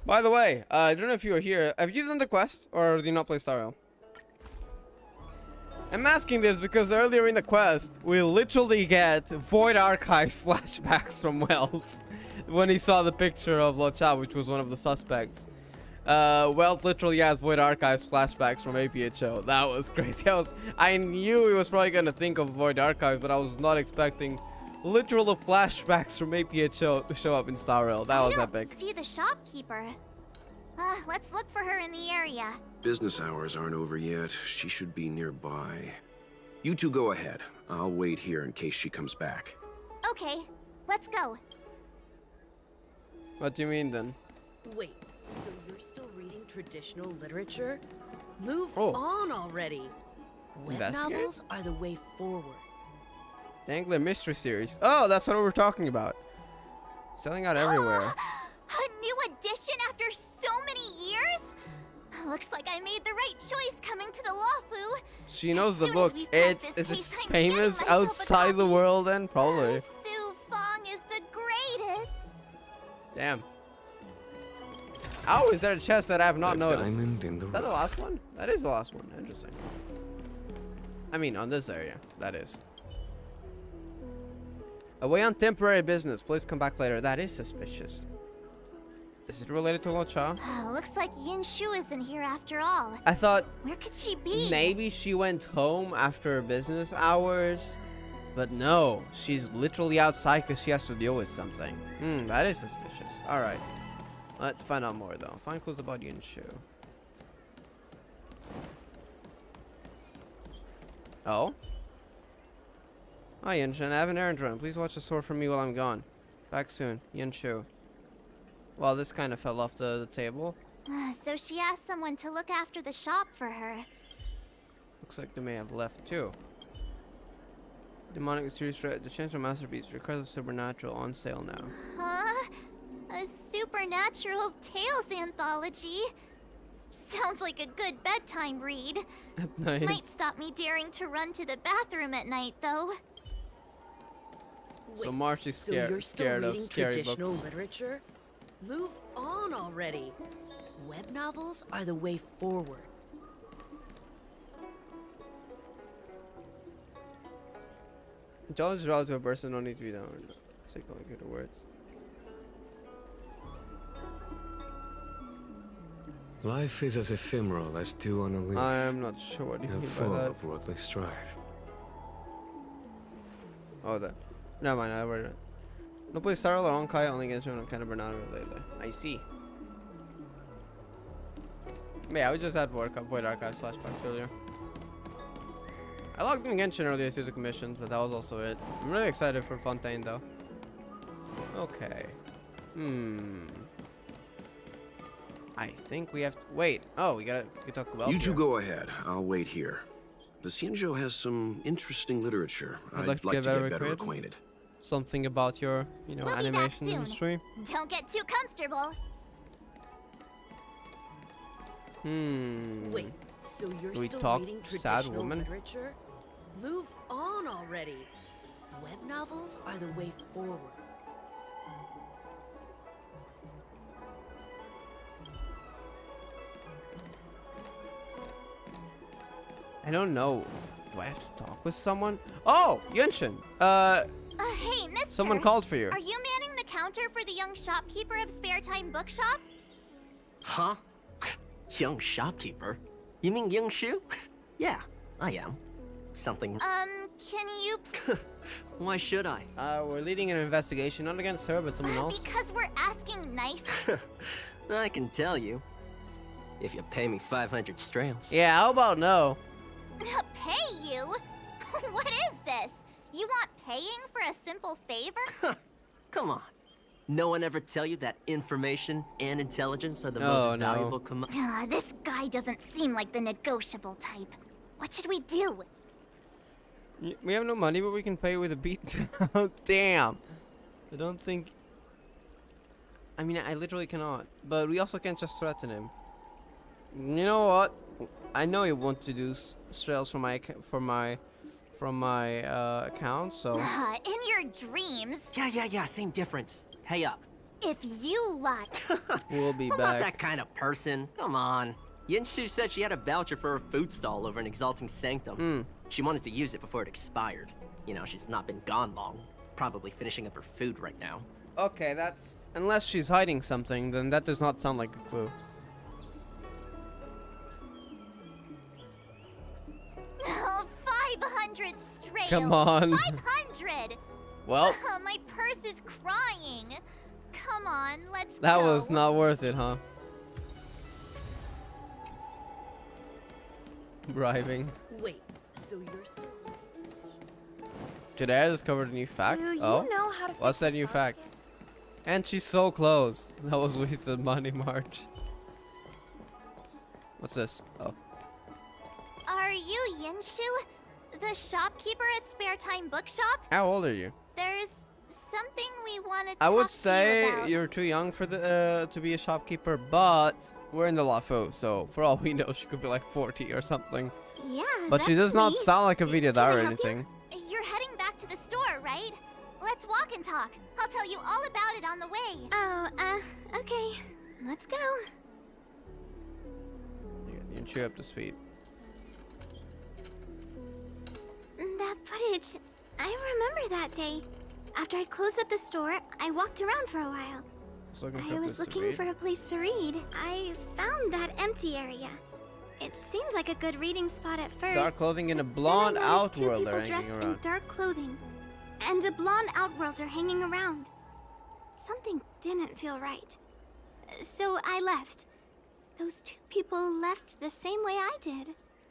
By the way, I don't know if you were here. Have you done the quest, or do you not play Star Rail? I'm asking this because earlier in the quest, we literally get Void Archives flashbacks from Welt when he saw the picture of LUOCHA, which was one of the suspects. Welt literally has Void Archives flashbacks from APHO. That was crazy. I knew he was probably gonna think of Void Archives, but I was not expecting literal flashbacks from APHO to show up in Star Rail. That was I don't epic. see the shopkeeper. Let's look for her in the area. Business hours aren't over yet. She should be nearby. You two go ahead. I'll wait here in case she comes back. Okay, let's go. What do you mean then? Wait, so you're still reading traditional literature? Move Oh. on already. Web Investigate? novels are the way forward. The Angler Mystery Series. Oh, that's what we were talking about. Selling out everywhere. A new edition after so many years? Looks like I made the right choice coming to the Lawfu. She knows the As soon book. as we crack Is this it case, I'm famous getting myself a outside the copy. world then? Probably. Su Fong is the greatest. Damn. Oh, is there a chest that I have not The noticed? diamond in the Is that the rough. last one? That is the last one. Interesting. I mean, on this area. That is. Away on temporary business. Please come back later. That is suspicious. Is it related to LUOCHA? Looks like Yin Shu isn't here after all. I thought Where could she be? maybe she went home after business hours. But no, she's literally outside because she has to deal with something. That is suspicious. Alright. Let's find out more though. Find clues about Yin Shu. Oh? Hi Yin Shu, I have an errand run. Please watch the store for me while I'm gone. Back soon. Yin Shu. Well, this kind of fell off the table. So she asked someone to look after the shop for her. Looks like they may have left too. Demonic series, the Chancellor Masterpiece, Request of Supernatural, on sale now. Huh? A supernatural tales anthology? Sounds like a good bedtime read. At night. Might stop me daring to run to the bathroom at night, though. So Wait, Marcy's so you're still scared of reading scary traditional books. literature? Move on already. Web novels are the way forward. Intelligence relative to a person don't need to be done. Say good words. Life is as ephemeral as dew on a leaf, I am not sure what you and mean full by that. of worldly strife. Oh, that. Never mind, I read it. No play Star or Honkai, only against one kind of banana lately. I see. Yeah, we just had Void Archive flashbacks earlier. I logged in Genshin earlier to the commissions, but that was also it. I'm really excited for Fontaine though. Okay. I think we have to wait. Oh, we talk about You two go ahead. I'll wait here. The Xianzhou has some interesting literature. I'd I'd like like to to get get better better acquainted. acquainted. something about your, We'll be back animation soon. industry. Don't get too comfortable. Wait, so you're Do we still talk reading sad traditional woman? literature? Move on already. Web novels are the way forward. I don't know. Do I have to talk with someone? Oh, Yunshin. Hey, mister. Someone called for you. Are you manning the counter for the young shopkeeper of Spare Time Bookshop? Huh? Young shopkeeper? You mean Young Shu? Yeah, I am. Something. Can you... Why should I? We're leading an investigation, not against her, but someone else. Because we're asking nice... I can tell you. If you pay me 500 strails. Yeah, how about no? Pay you? What is this? You want paying for a simple favor? Come on. No one ever tell you that information and intelligence are the Oh, most no. valuable This guy doesn't seem like the negotiable type. What should we do? We have no money, but we can pay with a beat. Oh, damn. I don't think... I mean, I literally cannot. But we also can't just threaten him. You know what? I know you want to do strails from my account, so... In your dreams, Yeah, same difference. Pay up. if you lie... We'll be I'm not back. that kind of person. Come on. Yin Shu said she had a voucher for her food stall over in Exalting Sanctum. She wanted to use it before it expired. You know, she's not been gone long. Probably finishing up her food right now. Okay, that's... Unless she's hiding something, then that does not sound like a clue. Oh, 500 strails! Come on. 500! Well, My purse is crying. Come on, let's that go. was not worth it, huh? Bribing. Wait, so you're still... Today I discovered a new fact. Do you Oh, know how to what's fix that new this? fact? And she's so close. That was wasted money, March. What's this? Oh. Are you Yinshu? The shopkeeper at Spare Time Bookshop? How old are you? There's something we want to I would talk to you say about. you're too young for the to be a shopkeeper, but we're in the LAFO, so for all we know, she could be like 40 or something. Yeah, But she that's does not me. sound like a video Can I or help you? anything. You're heading back to the store, right? Let's walk and talk. I'll tell you all about it on the way. Oh, okay. Let's go. You can chew up to speed. That footage, I remember that day. After I closed up the store, I walked around for a while. I was looking for a place to read. I found that empty area. It seems like a good reading spot at first. Dark clothing in a Then I blonde noticed two outworlder people hanging dressed in around. dark clothing, and a blonde outworlder hanging around. Something didn't feel right. So I left. Those two people left the same way I did.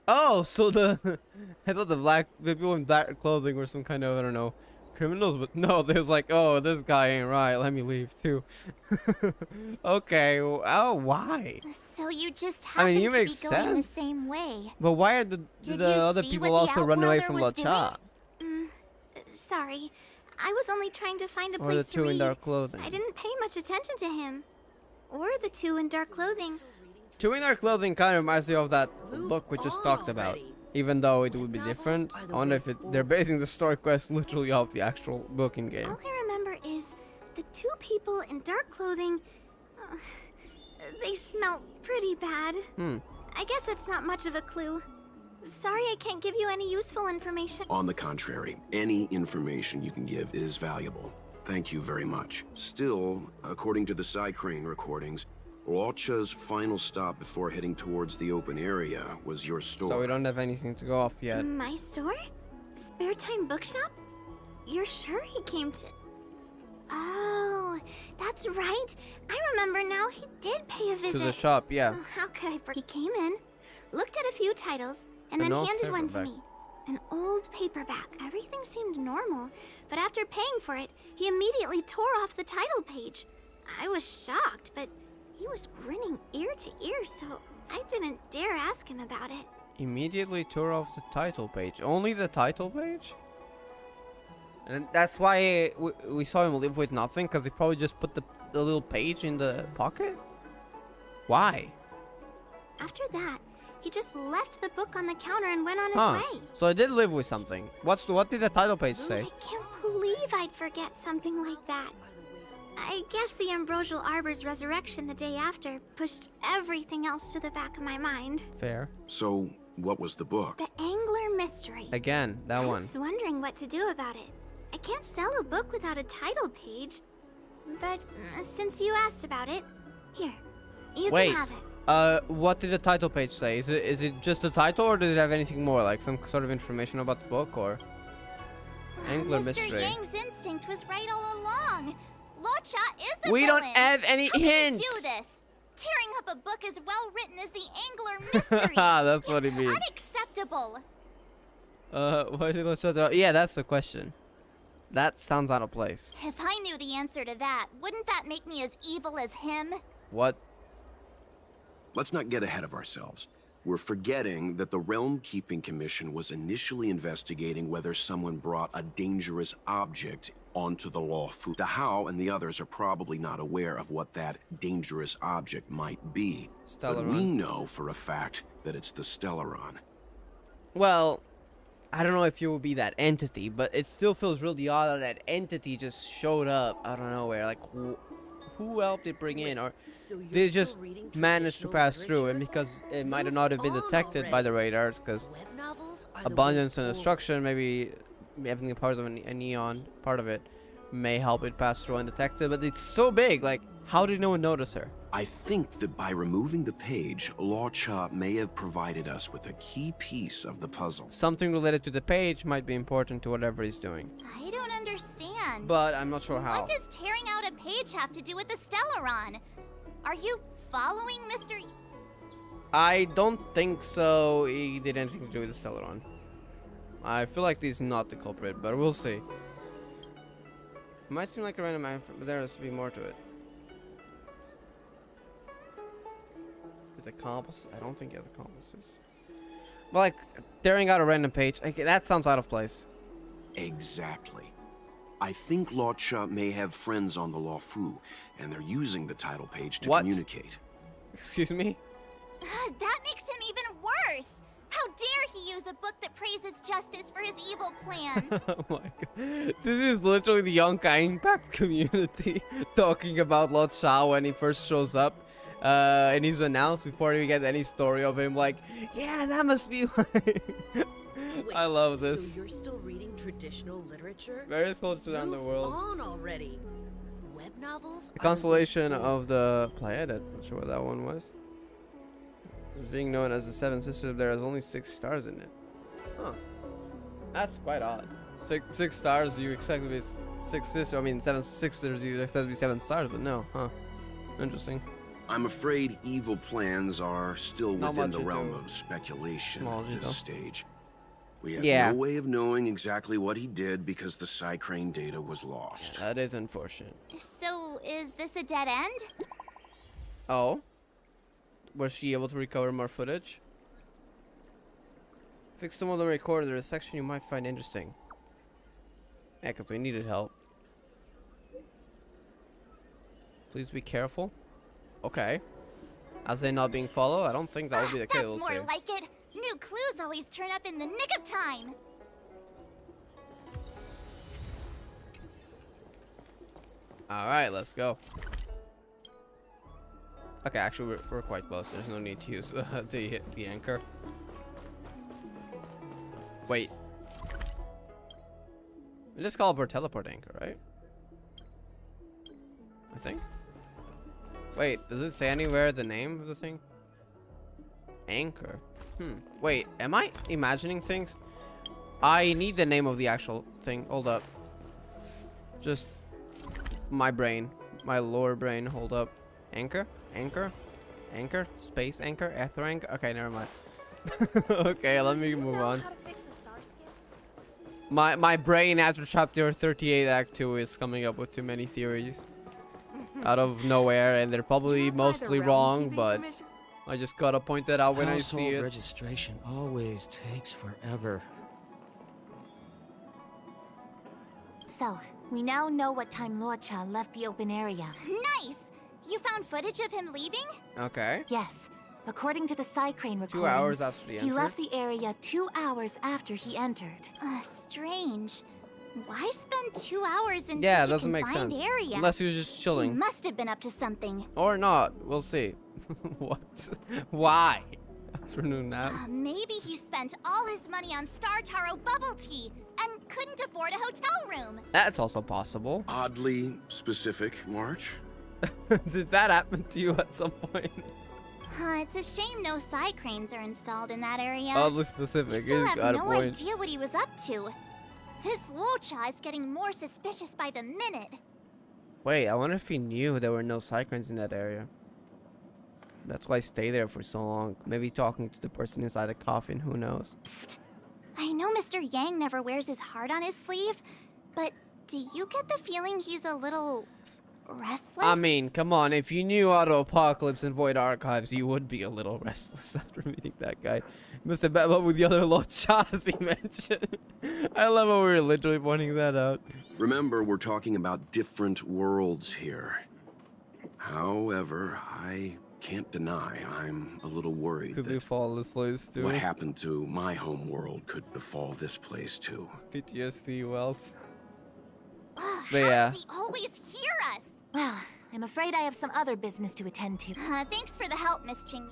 Oh, so the I thought the people in dark clothing were some kind of, I don't know, criminals, but no, they was like, oh, this guy ain't right, let me leave too. Okay, oh, why? So you just I mean, happened you to make be going the sense. same way. But why are the Did the you other see people what the also run away outworlder from was LUOCHA? Sorry. I was only trying to find a Or the place to two in read. dark clothing? I didn't pay much attention to him. Or the two in dark clothing. Two in dark clothing kind of reminds me of that Move book we just on talked about. already. Even though it would be Novels different. are I the wonder way if they're forward. basing the story quest literally off the actual book in game. All I remember is the two people in dark clothing. They smell pretty bad. I guess that's not much of a clue. Sorry I can't give you any useful information. On the contrary, any information you can give is valuable. Thank you very much. Still, according to the Crane recordings, LUOCHA's final stop before heading towards the open area was your store. So we don't have anything to go off yet. My store? Spare Time Bookshop? You're sure he came to... Oh, that's right. I remember now. He did pay a visit. To the shop, yeah. Oh, how could I forget? He came in, looked at a few titles, and An then old handed one to paperback. me. An old paperback. Everything seemed normal, but after paying for it, he immediately tore off the title page. I was shocked, but he was grinning ear to ear, so I didn't dare ask him about it. Immediately tore off the title page. Only the title page? And that's why we saw him live with nothing, because he probably just put the little page in the pocket? Why? After that, he just left the book on the counter and went on his Huh. way. So I did live with something. What did the title page say? I can't believe I'd forget something like that. I guess the Ambrosial Arbor's resurrection the day after pushed everything else to the back of my mind. Fair. So, what was the book? The Angler Mystery. Again, that I one. was wondering what to do about it. I can't sell a book without a title page. But since you asked about it, here, you Wait. can have it. What did the title page say? Is it just the title, or did it have anything more, like some sort of information about the book, or Angler Mr. Mystery? Yang's instinct was right all along. LUOCHA is a We don't villain. have any How can you hints. do this? Tearing up a book as well written as the Angler Mystery. That's what he means. Unacceptable. Why did let's shut up? Yeah, that's the question. That sounds out of place. If I knew the answer to that, wouldn't that make me as evil as him? What? Let's not get ahead of ourselves. We're forgetting that the Realm Keeping Commission was initially investigating whether someone brought a dangerous object onto the Lawfu. The How and the others are probably not aware of what that dangerous object might be. But we Stellaron. know for a fact that it's the Stellaron. Well, I don't know if you will be that entity, but it still feels really odd that entity just showed up out of nowhere. Like, who helped it bring in, or So you're they still just reading managed to traditional pass through, and literature? because it might have Move not have been on detected by the already. radars, because Web novels are the way abundance and forward. destruction, maybe having a part of a neon part of it may help it pass through undetected, but it's so big, like, how did no one notice her? I think that by removing the page, LUOCHA may have provided us with a key piece of the puzzle. Something related to the page might be important to whatever he's doing, I don't understand. but I'm not sure how. What does tearing out a page have to do with the Stellaron? Are you following Mr. I don't think so. He did anything to do with the Celeron. I feel like he's not the culprit, but we'll see. It might seem like a random man, but there has to be more to it. Is it accomplice? I don't think he has accomplices. Well, like tearing out a random page, like, that sounds out of place. Exactly. I think LUOCHA may have friends on the LAWFU, and they're using the title page to communicate. Excuse me? That makes him even worse! How dare he use a book that praises justice for his evil plans? Oh my god. This is literally the Honkai Impact community talking about LUOCHA when he first shows up. And he's announced before we get any story of him, like, yeah, that must be why. I love this. So you're still reading traditional literature? Various cultures around the world. On already. Web novels? The Constellation of the Pleiad. Not sure what that one was. It's being known as the Seven Sisters. There is only 6 stars in it. Huh. That's quite odd. Six stars. You expect to be 6 sisters. I mean, 7 sisters. You expect to be 7 stars, but no. Huh. Interesting. I'm afraid evil plans are still Not within much the realm to of speculation small at this though. stage. We have Yeah. no way of knowing exactly what he did because the Psycrane data was lost. That is unfortunate. So, is this a dead end? Oh? Was she able to recover more footage? Fix some of them recorded. There's a section you might find interesting. Yeah, because we needed help. Please be careful. Okay. As they not being followed, I don't think that would be the case. That's more like it. New clues always turn up in the nick of time. Alright, let's go. Okay, actually, we're quite close. There's no need to use to hit the anchor. Wait. We just call it teleport anchor, right? I think. Wait, does it say anywhere the name of the thing? Anchor. Wait, am I imagining things? I need the name of the actual thing. Hold up. Just my brain. My lower brain. Hold up. Anchor? Anchor? Anchor? Space anchor? Ether anchor? Okay, never mind. Okay, let me move on. My brain after chapter 38 act 2 is coming up with too many theories. Out of nowhere, and they're probably mostly wrong, but I just gotta point that out when I see it. Registration always takes forever. So, we now know what time LUOCHA left the open area. Nice! You found footage of him leaving? Okay. Yes. According to the Psycrane recordings, 2 hours after he he left the area 2 hours after he entered. Strange. Why spend 2 hours in Yeah, it such a doesn't make confined sense. area? Unless he was just He chilling. must have been up to something. Or not. We'll see. What? Why? Afternoon nap. Maybe he spent all his money on Star Taro bubble tea and couldn't afford a hotel room. That's also possible. Oddly specific, March. Did that happen to you at some point? It's a shame no side cranes are installed in that area. Oddly We specific. still You have got a no point. idea what he was up to. This LUOCHA is getting more suspicious by the minute. Wait, I wonder if he knew there were no cyclones in that area. That's why I stayed there for so long. Maybe talking to the person inside the coffin, who knows? Psst. I know Mr. Yang never wears his heart on his sleeve, but do you get the feeling he's a little restless? I mean, come on, if you knew Auto Apocalypse and Void Archives, you would be a little restless after meeting that guy. You must have met up with the other LUOCHAs he mentioned. I love how we're literally pointing that out. Remember, we're talking about different worlds here. However, I can't deny I'm a little worried Could that befall this place too. what happened to my home world could befall this place too. PTSD, Wells. How But yeah. does he always hear us? Well, I'm afraid I have some other business to attend to. Thanks for the help, Miss Ching.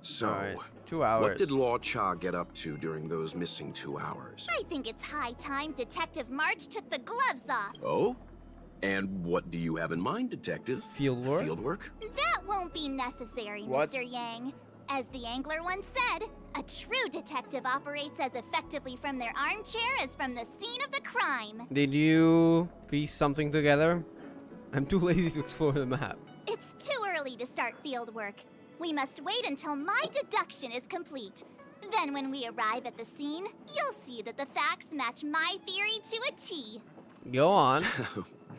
So, Alright, 2 hours. what did LUOCHA get up to during those missing 2 hours? I think it's high time Detective March took the gloves off. Oh? And what do you have in mind, Detective? Fieldwork? Fieldwork? That won't be necessary, What? Mr. Yang. As the angler once said, a true detective operates as effectively from their armchair as from the scene of the crime. Did you piece something together? I'm too lazy to explore the map. It's too early to start field work. We must wait until my deduction is complete. Then when we arrive at the scene, you'll see that the facts match my theory to a T. Go on.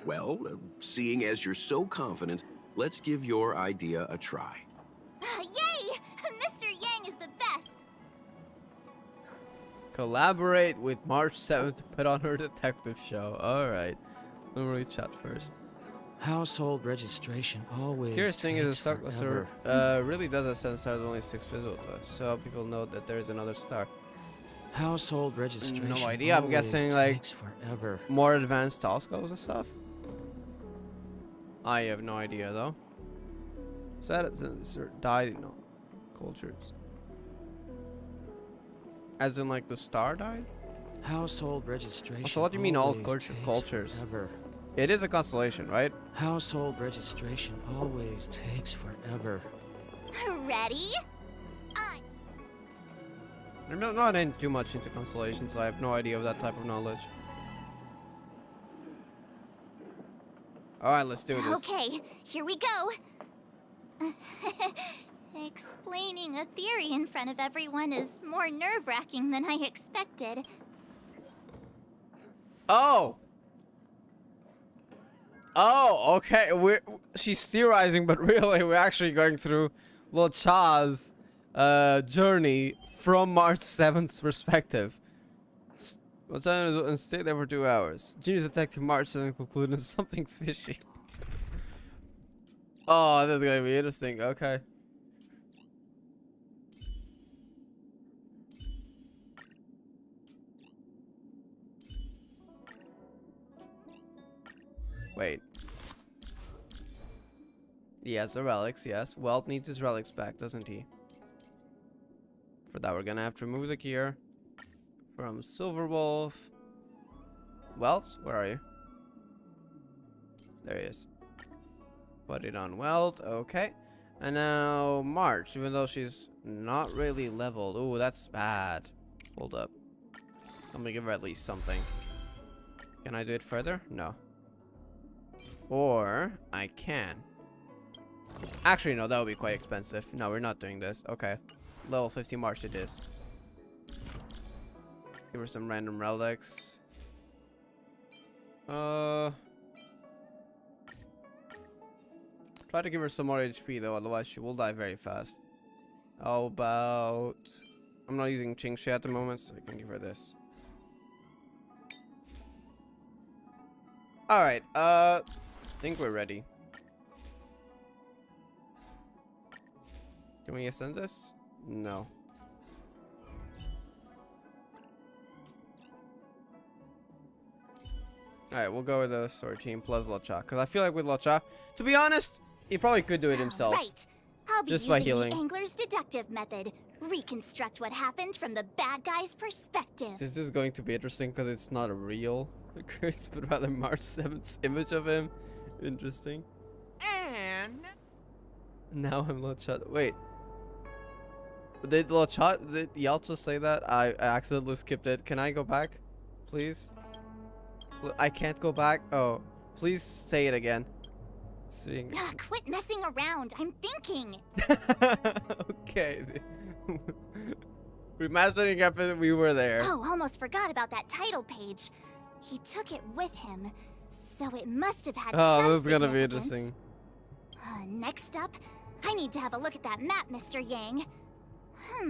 Well, seeing as you're so confident, let's give your idea a try. Yay! Mr. Yang is the best. Collaborate with March 7th to put on her detective show. Alright. Let me chat first. Household registration always Curious thing is, takes the star forever. really does a sense stars only 6 visible to us, so people know that there is another star. Household registration No idea. I'm always guessing like takes forever. more advanced telescopes and stuff. I have no idea though. Said died? No. Cultures. As in like the star died? Household registration. So what do you mean all always cultures? takes forever. It is a constellation, right? Household registration always takes forever. Ready? I'm not in too much into constellations, so I have no idea of that type of knowledge. Alright, let's do this. Okay, here we go. Explaining a theory in front of everyone is more nerve-wracking than I expected. Oh! Oh, okay. She's theorizing, but really we're actually going through LUOCHA's journey from March 7th's perspective. What's that? And stay there for 2 hours. Genius detective March 7th concluded something's fishy. Oh, that's gonna be interesting. Okay. Wait. Yes, the relics, yes. Welt needs his relics back, doesn't he? For that, we're gonna have to remove the gear from Silverwolf. Welt, where are you? There he is. Put it on Welt, okay. And now March, even though she's not really leveled. Ooh, that's bad. Hold up. I'm gonna give her at least something. Can I do it further? No. Or I can. Actually, no, that would be quite expensive. No, we're not doing this. Okay. Level 50 March it is. Give her some random relics. Try to give her some more HP though, otherwise she will die very fast. How about... I'm not using Qingxi at the moment, so I can give her this. Alright, I think we're ready. Can we ascend this? No. Alright, we'll go with the sword team plus LUOCHA. Because I feel like with LUOCHA, to be honest, he probably could do it himself. Right. I'll be just using by healing. the angler's deductive method. Reconstruct what happened from the bad guy's perspective. This is going to be interesting because it's not a real occurrence, but rather March 7th's image of him. Interesting. And now I'm LUOCHA. Wait. Did LUOCHA, did Yalcha say that? I accidentally skipped it. Can I go back? Please? I can't go back. Oh, please say it again. Seeing. Quit messing around. I'm thinking. Okay. Imagining if we were there. Oh, almost forgot about that title page. He took it with him, so it must have had Oh, some this is gonna be significance. interesting. Next up, I need to have a look at that map, Mr. Yang.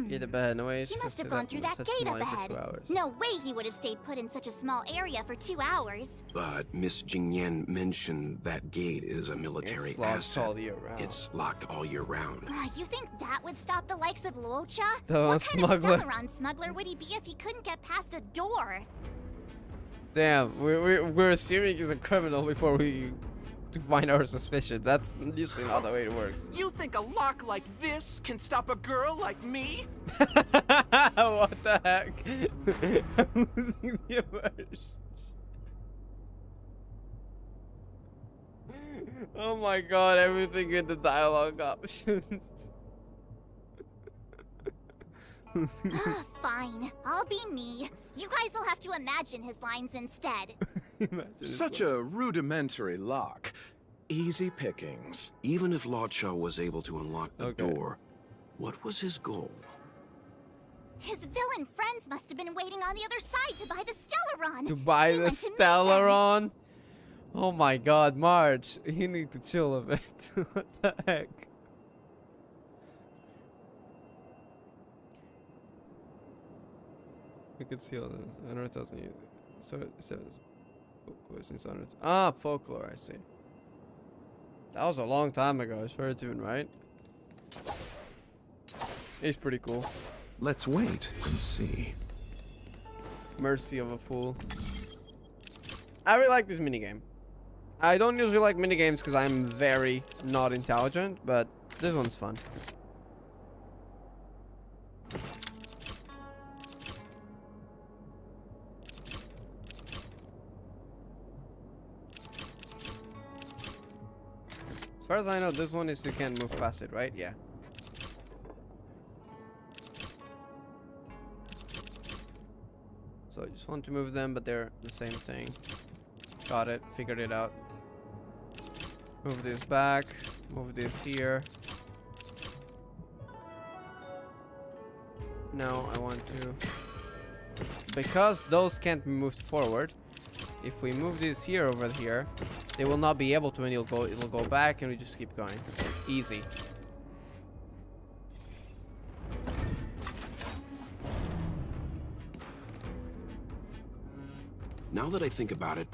Get ahead. No way. He must have gone through that gate up ahead. No way he would have stayed put in such a small area for 2 hours. But Miss Jingyan mentioned that gate is a military It's locked asset. all year round. It's locked all year round. You think that would stop the likes of LUOCHA? The What kind smuggler. of Stellaron smuggler would he be if he couldn't get past a door? Damn, we're assuming he's a criminal before we to find our suspicions. That's usually not the way it works. you think a lock like this can stop a girl like me? What the heck? I'm losing the immersion. Oh my god, everything in the dialogue options. Fine, I'll be me. You guys will have to imagine his lines instead. Such a rudimentary lock. Easy pickings. Even if LUOCHA was able to unlock the door, what was his goal? His villain friends must have been waiting on the other side to buy the Stellaron. To buy the Stellaron? Oh my god, Marge, you need to chill a bit. What the heck? You can see all this. 100,000 years. So it says. Ah, folklore, I see. That was a long time ago, sure it's even right. He's pretty cool. Let's wait and see. Mercy of a fool. I really like this minigame. I don't usually like minigames because I'm very not intelligent, but this one's fun. As far as I know, this one is you can't move past it, right? Yeah. So I just want to move them, but they're the same thing. Got it. Figured it out. Move this back. Move this here. Now I want to... Because those can't be moved forward, if we move this here over here, they will not be able to, and it'll go back, and we just keep going. Easy. Now that I think about it,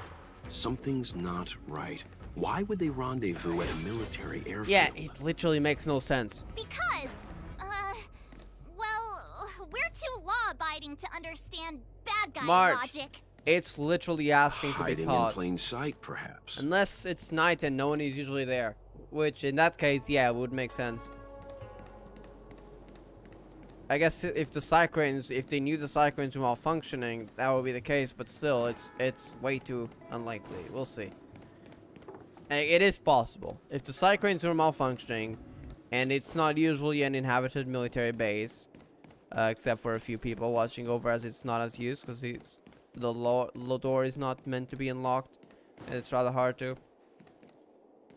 something's not right. Why would they rendezvous at a military airfield? Yeah, it literally makes no sense. Because, well, we're too law-abiding to understand bad guy March, logic. it's literally asking to be Hiding caught. in plain sight, perhaps. Unless it's night and no one is usually there. Which, in that case, yeah, it would make sense. I guess if the Cycranes, if they knew the Cycranes were malfunctioning, that would be the case. But still, it's way too unlikely. We'll see. It is possible. If the Cycranes were malfunctioning, and it's not usually an inhabited military base, except for a few people watching over as it's not as used, because the door is not meant to be unlocked, and it's rather hard to.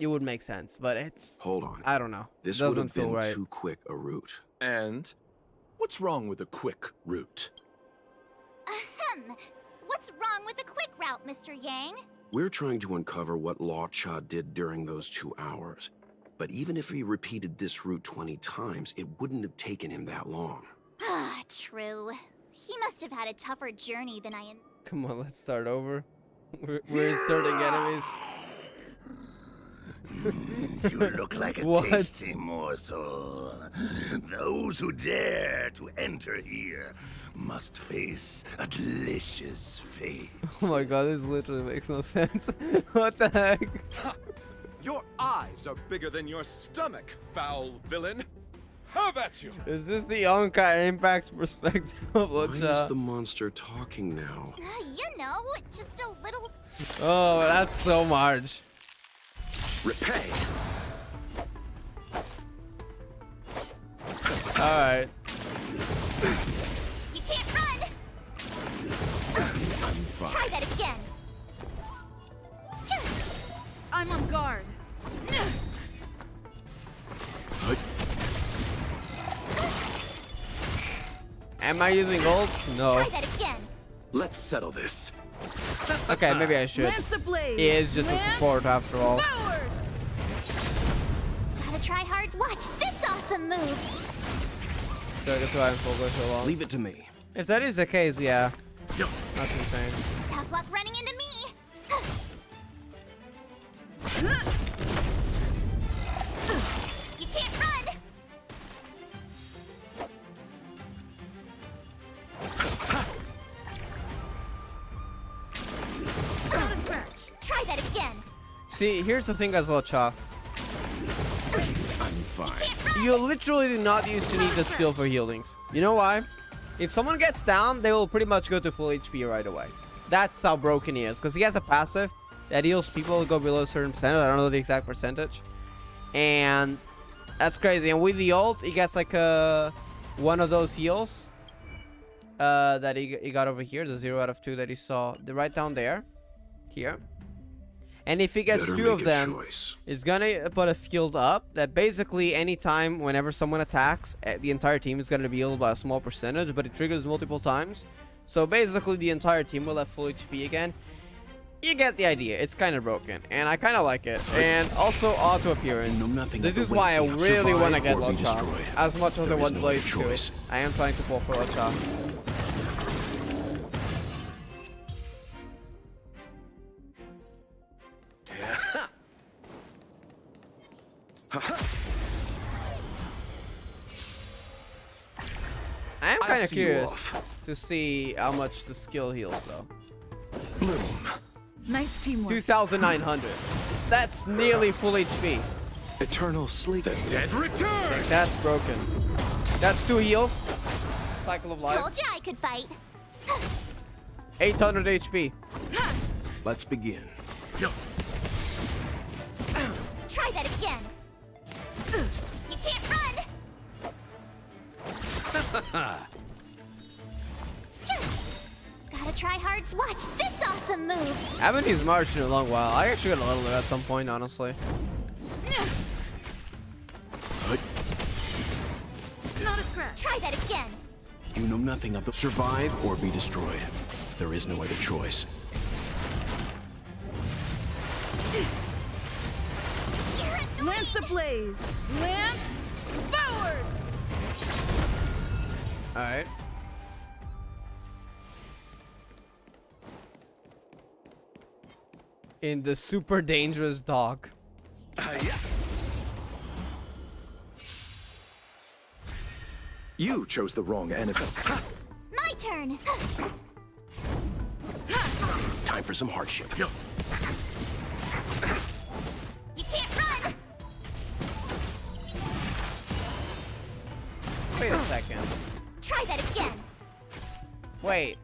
It would make sense, but it's... Hold on. I don't know. This doesn't would have feel been right. too quick a route. And what's wrong with a quick route? Ahem. What's wrong with the quick route, Mr. Yang? We're trying to uncover what LUOCHA did during those 2 hours. But even if he repeated this route 20 times, it wouldn't have taken him that long. Ah, true. He must have had a tougher journey than I... Come on, let's start over. We're inserting enemies. You look like a What? tasty morsel. Those who dare to enter here must face a delicious fate. Oh my god, this literally makes no sense. What the heck? Your eyes are bigger than your stomach, foul villain. Have at you! Is this the Honkai Impact's perspective of Why is LUOCHA? the monster talking now? You know, just a little... Oh, that's so Marge. Repay! Alright. You can't run! I'm fine. Try that again! I'm on guard. Am I using ults? No. Try that again! Let's settle this. Okay, maybe I should. Lance ablaze. He is just a support after all. Forward. Gotta try hard. Watch this awesome move! So that's why I'm focused so long. Leave it to me. If that is the case, yeah. That's insane. Tough luck running into me! You can't run! Not a scratch. Try that again! See, here's the thing as LUOCHA. I'm fine. You literally do not used to need the skill for healings. You know why? If someone gets down, they will pretty much go to full HP right away. That's how broken he is. Because he has a passive that heals people who go below a certain percentage. I don't know the exact percentage. And that's crazy. And with the ult, he gets like one of those heals that he got over here. The 0 out of 2 that he saw right down there. Here. And if he gets Better two of make a them, choice. he's gonna put a field up that basically anytime, whenever someone attacks, the entire team is gonna be healed by a small percentage, but it triggers multiple times. So basically the entire team will have full HP again. You get the idea. It's kind of broken, and I kind of like it. And also auto appearance. This is why I really want to get LUOCHA. As much as I want Blade to. I am trying to pull for LUOCHA. I am kind of curious to see how much the skill heals, though. Bloom. Nice teamwork. 2,900. That's nearly full HP. Eternal sleep. The dead return. That's broken. That's 2 heals. Cycle of life. Told you I could fight. 800 HP. Let's begin. Try that again. You can't run. Gotta try hard to watch this awesome move. I haven't used March in a long while. I actually got a little bit at some point, honestly. Not a scratch. Try that again. You know nothing of the survive or be destroyed. There is no other choice. Lance ablaze. Lance forward. Alright. In the super dangerous dog. You chose the wrong enemy. My turn. Time for some hardship. You can't run. Wait a second. Try that again. Wait.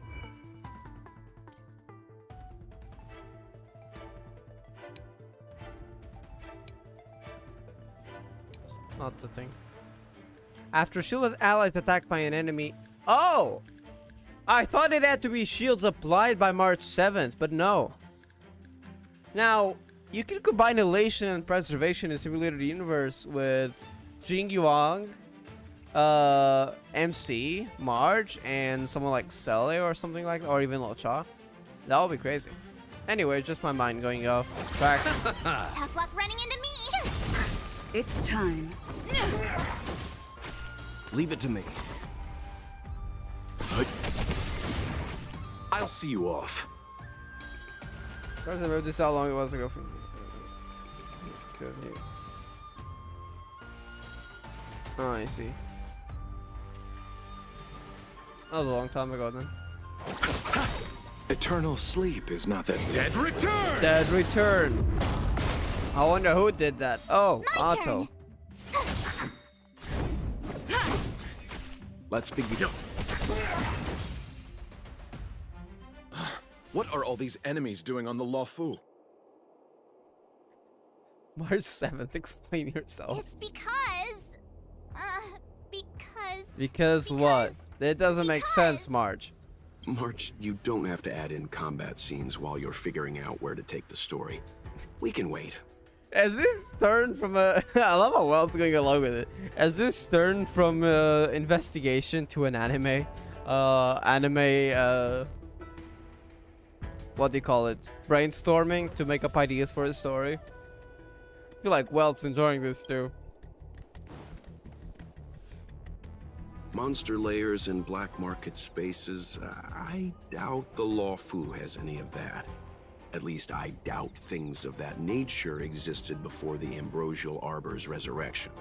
Not the thing. After shielded allies attacked by an enemy. Oh! I thought it had to be shields applied by March 7th, but no. Now, you can combine elation and preservation in Simulated Universe with Jing Yuang, MC, Marge, and someone like Cele or something like that, or even LUOCHA. That would be crazy. Anyway, just my mind going off track. Tough luck running into me. It's time. Leave it to me. I'll see you off. Sorry to remember this how long it was ago. Oh, I see. That was a long time ago then. Eternal sleep is not that Dead return. Dead return. I wonder who did that. Oh, My Otto. turn. Let's begin. What are all these enemies doing on the Luofu? March 7th, explain yourself. It's because. Because what? That doesn't make sense, Marge. March, you don't have to add in combat scenes while you're figuring out where to take the story. We can wait. Has this turned from a... I love how well it's going along with it. Has this turned from investigation to an anime? What do you call it? Brainstorming to make up ideas for a story? I feel like Welt's enjoying this too. Monster layers in black market spaces, I doubt the Luofu has any of that. At least I doubt things of that nature existed before the Ambrosial Arbor's resurrection.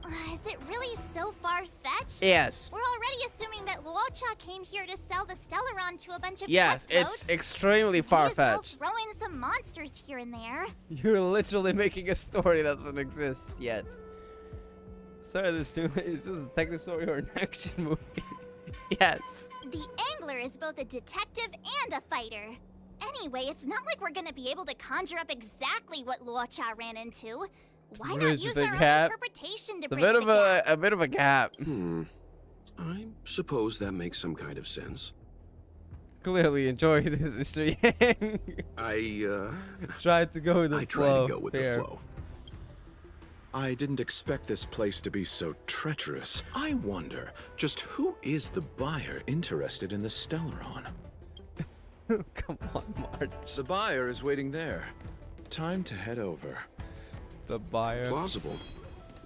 Is it really so far-fetched? Yes. We're already assuming that LUOCHA came here to sell the Stellaron to a bunch of Yes, cutthroats. it's extremely far-fetched. Throw in some monsters here and there. You're literally making a story that doesn't exist yet. Sorry, is this a detective story or an action movie? Yes. The Angler is both a detective and a fighter. Anyway, it's not like we're gonna be able to conjure up exactly what LUOCHA ran into. Why not Bridge use the our own gap. interpretation to It's a bridge bit the of gap? a bit of a gap. I suppose that makes some kind of sense. clearly enjoy this, Mr. Yang. I Tried to go with the I flow. try to go with there. the flow. I didn't expect this place to be so treacherous. I wonder, just who is the buyer interested in the Stellaron? Come on, March. The buyer is waiting there. Time to head over. The buyer. Plausible.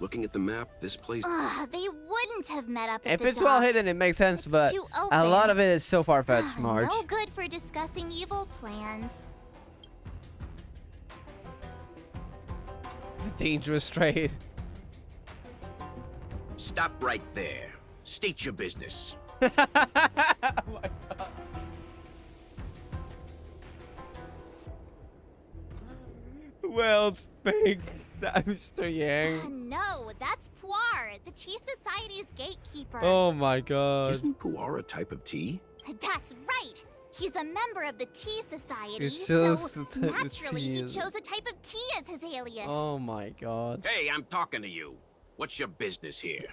Looking at the map, this place... They wouldn't have met up at If the it's well dock. hidden, it makes sense, It's but too a lot open. of it is so far-fetched, March. No good for discussing evil plans. The dangerous trade. Stop right there. State your business. Oh my god. Well, it's fake. Is that Mr. Yang? No, that's Puar, the Tea Society's gatekeeper. Oh my god. Isn't puar a type of tea? That's right. He's a member of the Tea Society, It's so just a type of naturally tea, he isn't chose a type of tea as his alias. Oh my god. Hey, I'm talking to you. What's your business here?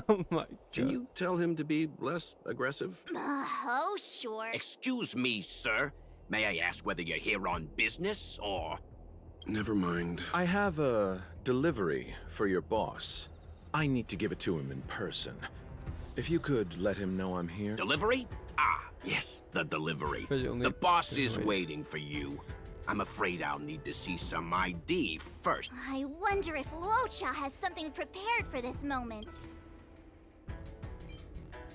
Oh my god. Can you tell him to be less aggressive? Oh, sure. Excuse me, sir. May I ask whether you're here on business or... Never mind. I have a delivery for your boss. I need to give it to him in person. If you could let him know I'm here. Delivery? Ah, yes, the delivery. But you'll The need boss to is wait. waiting for you. I'm afraid I'll need to see some ID first. I wonder if LUOCHA has something prepared for this moment.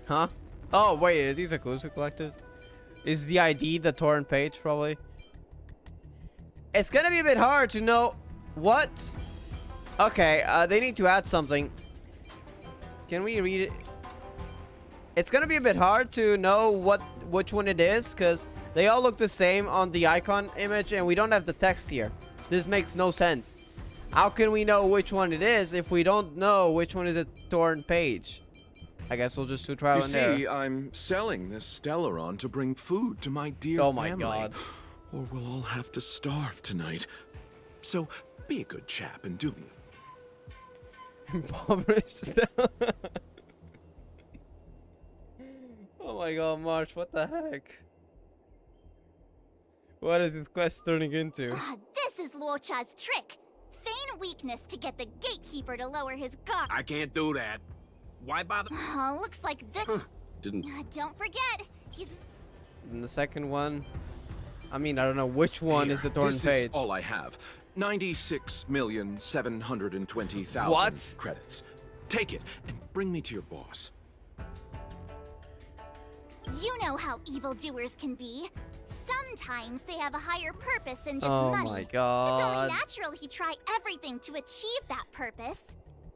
Huh? Oh wait, is these exclusive collected? Is the ID the torrent page probably? It's gonna be a bit hard to know what. Okay, they need to add something. Can we read it? It's gonna be a bit hard to know which one it is because they all look the same on the icon image and we don't have the text here. This makes no sense. How can we know which one it is if we don't know which one is a torrent page? I guess we'll just do trial You and error. see, I'm selling this Stellaron to bring food to my dear Oh my family. god. Or we'll all have to starve tonight. So, be a good chap and do me. Impoverished. Oh my god, March, what the heck? What is this quest turning into? This is LUOCHA's trick. Feign weakness to get the gatekeeper to lower his guard. I can't do that. Why bother? Looks like this. Didn't... Don't forget, he's... And the second one, I mean, I don't know which one is the torrent This page. is all I have. 96,720,000 What? credits. Take it and bring me to your boss. You know how evildoers can be. Sometimes they have a higher purpose than just Oh money. my It's god. only natural he'd try everything to achieve that purpose.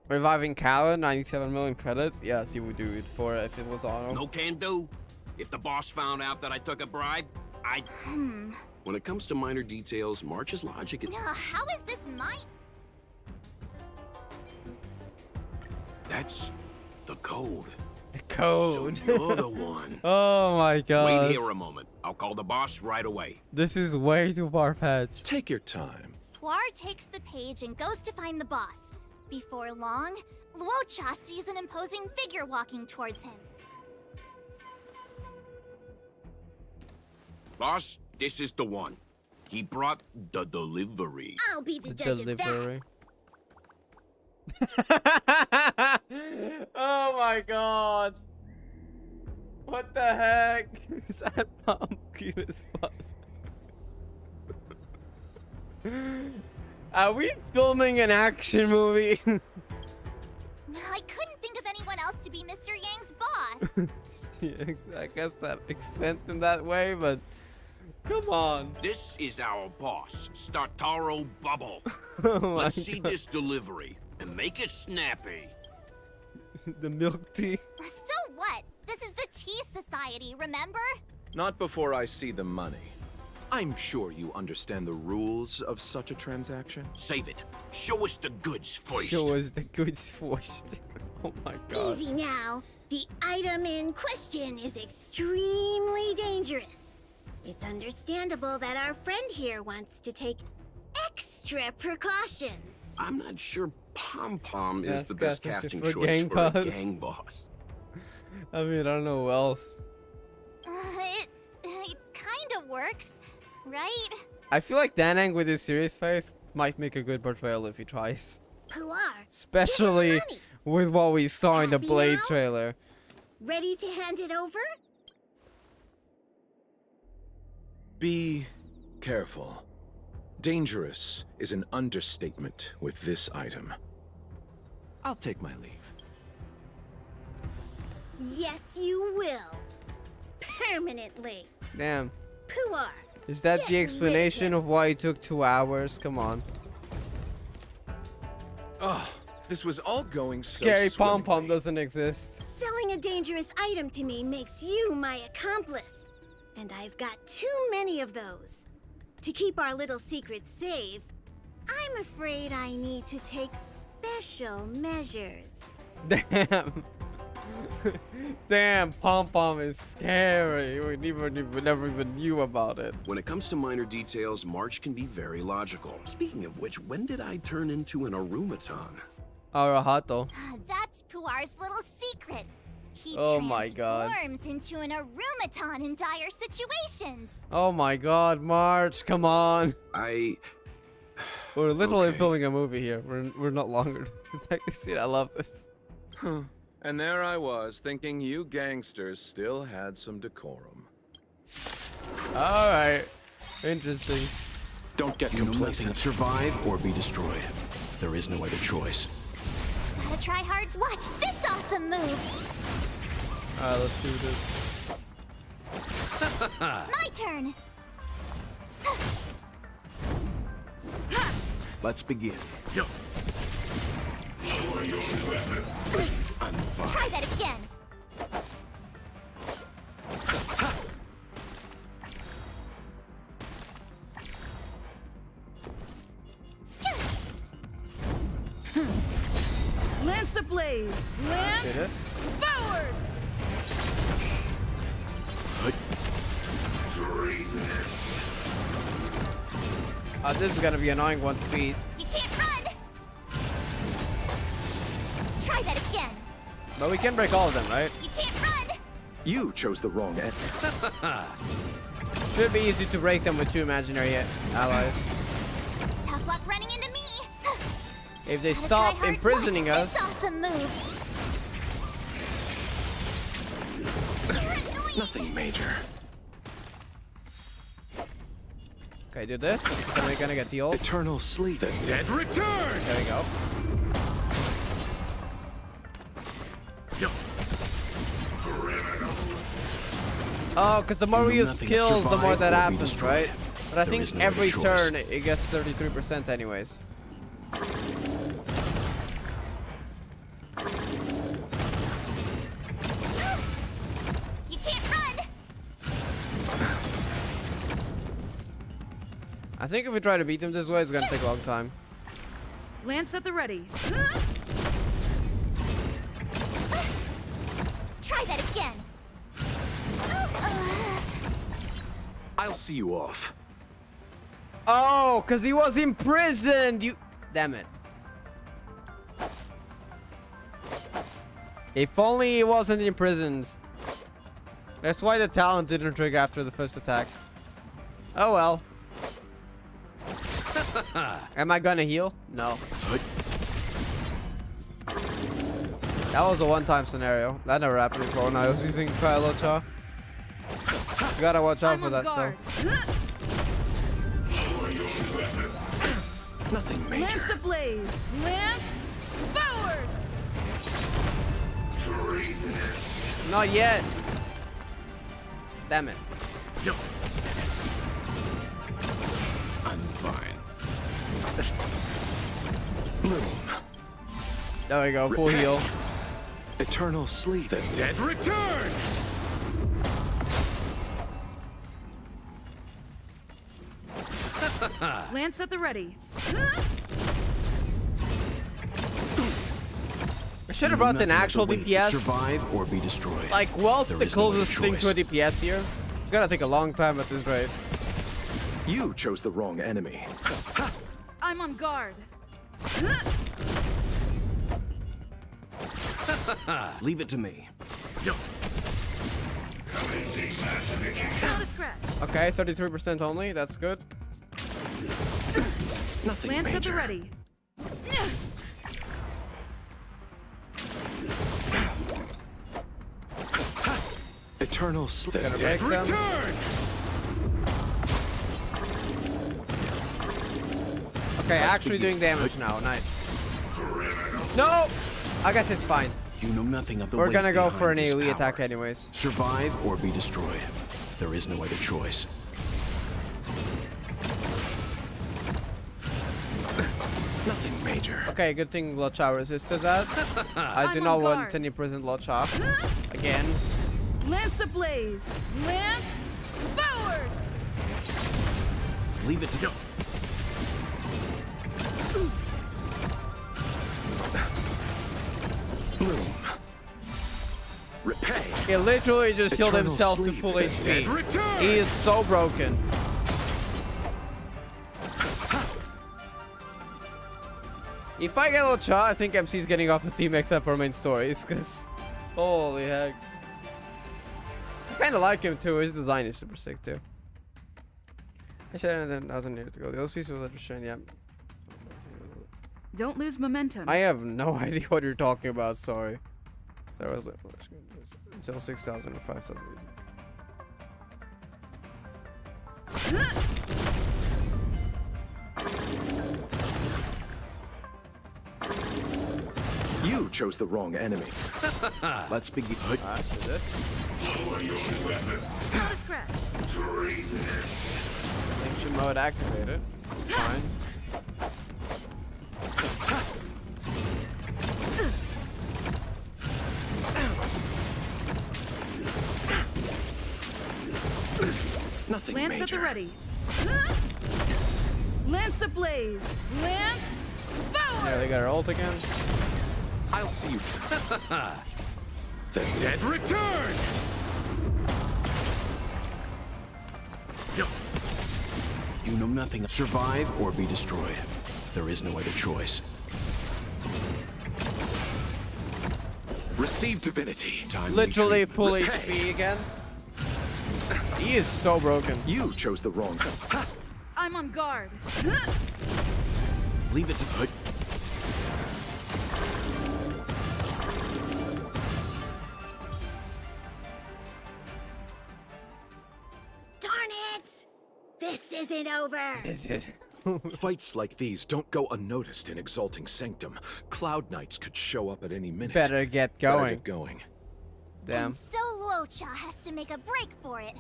Reviving Callan, 97 million credits. Yes, he would do it for if it was on him. No can do. If the boss found out that I took a bribe, I'd... When it comes to minor details, March's logic is... How is this mine? That's the code. The code. So you're the one. Oh my god. Wait here a moment. I'll call the boss right away. This is way too far-fetched. Take your time. Puar takes the page and goes to find the boss. Before long, LUOCHA sees an imposing figure walking towards him. Boss, this is the one. He brought the delivery. I'll be the The judge of that. delivery. Oh my god. What the heck? Is that pumpkin as possible? Are we filming an action movie? I couldn't think of anyone else to be Mr. Yang's boss. Yeah, I guess that makes sense in that way, but come on. This is our boss, Startaro Bubble. Oh my Let's see God. this delivery and make it snappy. The milk tea. So what? This is the Tea Society, remember? Not before I see the money. I'm sure you understand the rules of such a transaction. Save it. Show us the goods first. Show us the goods first. Oh my god. Easy now. The item in question is extremely dangerous. It's understandable that our friend here wants to take extra precautions. I'm not sure Pom Pom Yes, is the best guess casting it's for choice gang for a boss. gang boss. I mean, I don't know who else. It works, right? I feel like Danang with his serious face might make a good portrayal if he tries. Puar, Especially with what we saw in the Happy Blade now? trailer. ready to hand it over? Be careful. Dangerous is an understatement with this item. I'll take my leave. Yes, you will. Permanently. Damn. Puar. Is that Get the explanation of why it took 2 hours? Come on. Oh, this was all going so Scary swimmingly. pom-pom doesn't exist. Selling a dangerous item to me makes you my accomplice. And I've got too many of those. To keep our little secret safe, I'm afraid I need to take special measures. Damn. Damn, pom-pom is scary. We never even knew about it. When it comes to minor details, March can be very logical. Speaking of which, when did I turn into an Arumaton? Arahato. That's Puar's little secret. He Oh my god. transforms into an Arumaton in dire situations. Oh my god, March, come on. We're literally Okay. filming a movie here. We're not longer. Take a seat. I love this. Huh. And there I was, thinking you gangsters still had some decorum. Alright. Interesting. Don't get complacent. Survive or be destroyed. There is no other choice. Gotta try hard to watch this awesome move. Alright, let's do this. My turn. Let's begin. I'm fine. Try that again. Lance ablaze! Lance See this? forward! This is gonna be an annoying one to beat. You can't run. Try that again. But we can break all of them, right? You can't run. You chose the wrong end. Should be easy to break them with 2 imaginary allies. Tough luck running into me. If they Gotta stop try hard to imprisoning watch us. This awesome move. Nothing major. Okay, do this. Then we're gonna get the ult. Eternal sleep. The dead return! There we go. Oh, because the more we use Nothing skills, the more survive that or be happens, destroyed. right? But I There think is no other every choice. turn it gets 33% anyways. You can't run. I think if we try to beat them this way, it's gonna take a long time. Lance at the ready. Try that again. I'll see you off. Oh, because he was imprisoned! You... Damn it. If only he wasn't imprisoned. That's why the talent didn't trigger after the first attack. Oh well. Am I gonna heal? No. That was a one-time scenario. That never happened before when I was using LUOCHA. You gotta watch out for that though. Nothing major. Lance ablaze! Lance forward! Not yet. Damn it. I'm fine. Bloom. There we go. Full heal. Eternal sleep. The dead return! Lance at the ready. I should have brought an actual Nothing other way. DPS. Survive or be destroyed. Like, what's There the is no other closest thing to a choice. DPS here? It's gonna take a long time at this rate. You chose the wrong enemy. I'm on guard. Leave it to me. Not a scratch. Okay, 33% only. That's good. Nothing Lance major. at the ready. Eternal sleep. Gonna break them. Okay, actually doing damage now. Nice. No! I guess it's fine. You know nothing of the We're weight gonna go behind for an this AoE power. attack anyways. Survive or be destroyed. There is no other choice. Nothing major. Okay, good thing LUOCHA resisted that. I do I'm not on want guard. any present LUOCHA. Again. Lance ablaze. Lance forward. Leave it to go. Bloom. Repay. He literally just healed Eternal himself to sleep. full The dead HP. return. He is so broken. If I get LUOCHA, I think MC is getting off the team except for main stories, because holy heck. I kind of like him too. His design is super sick too. I should have 10,000 years to go. The LC was interesting, yeah. Don't lose momentum. I have no idea what you're talking about, sorry. So I was like, until 6,000 or 5,000. You chose the wrong enemy. Let's begin. So this. Not a scratch. Sanction mode activated. It's fine. Nothing Lance major. at the ready. Lance ablaze. Lance forward. Yeah, they got her ult again. I'll see you. The dead return. You know nothing. Survive or be destroyed. There is no other choice. Receive divinity. Time to Literally retreat. full Repay. HP again. He is so broken. You chose the wrong. I'm on guard. Leave it to put. Darn it! This isn't over! This is. Fights like these don't go unnoticed in Exalting Sanctum. Cloud Knights could show up at any minute. Better get Better going. get going. Damn. And so LUOCHA has to make a break for it.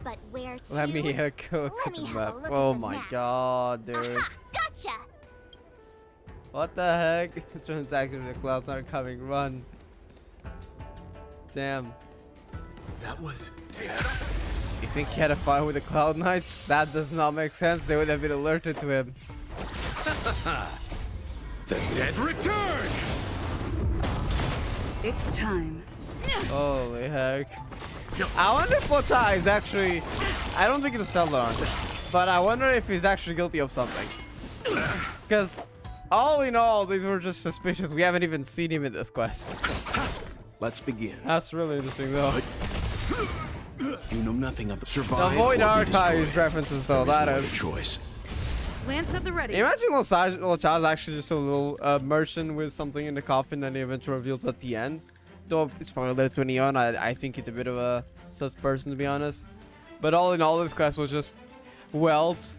But where to? Let me go Let to me the have a map. look at Oh the my map. god, dude. Aha! Gotcha! What the heck? Transaction with the clouds aren't coming. Run. Damn. That was. You think he had a fight with the Cloud Knights? That does not make sense. They would have been alerted to him. The dead return. It's time. Holy heck. I wonder if LUOCHA is actually... I don't think it's a Celeron. But I wonder if he's actually guilty of something. Because all in all, these were just suspicious. We haven't even seen him in this quest. Let's begin. That's really interesting though. You know nothing of the The survive Void or be Archives destroyed. references though, There is that no other is. choice. Lance at the ready. Imagine LUOCHA is actually just a little merchant with something in the coffin that he eventually reveals at the end. Though it's probably related to Neon, I think he's a bit of a sus person to be honest. But all in all, this class was just Welt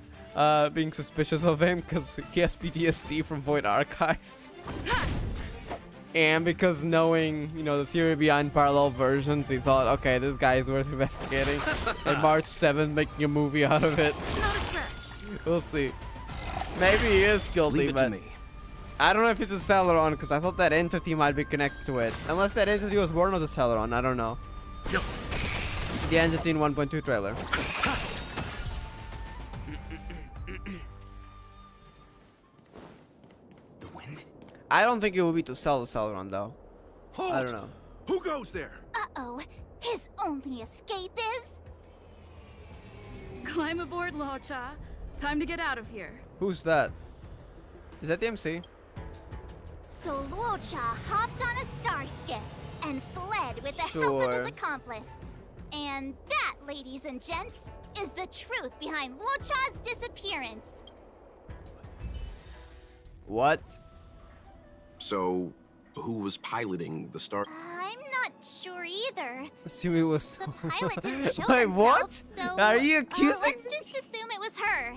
being suspicious of him because he has PTSD from Void Archives. And because knowing, you know, the theory behind parallel versions, he thought, okay, this guy is worth investigating. And March 7th making a movie out of it. Not a scratch. We'll see. Maybe he is guilty, Leave it but to me. I don't know if it's a Celeron because I thought that entity might be connected to it. Unless that entity was born as a Celeron, I don't know. The entity in 1.2 trailer. The wind? I don't think it would be to sell the Celeron though. Halt! I don't know. Who goes there? Uh-oh. His only escape is... Climb aboard, LUOCHA. Time to get out of here. Who's that? Is that the MC? So LUOCHA hopped on a star skiff and fled with the help of Sure. his accomplice. And that ladies and gents, is the truth behind LUOCHA's disappearance. What? So, who was piloting the Star? I'm not sure either. Assume it was. The pilot didn't show Wait, themselves, what? so Are you accusing? let's just assume it was her.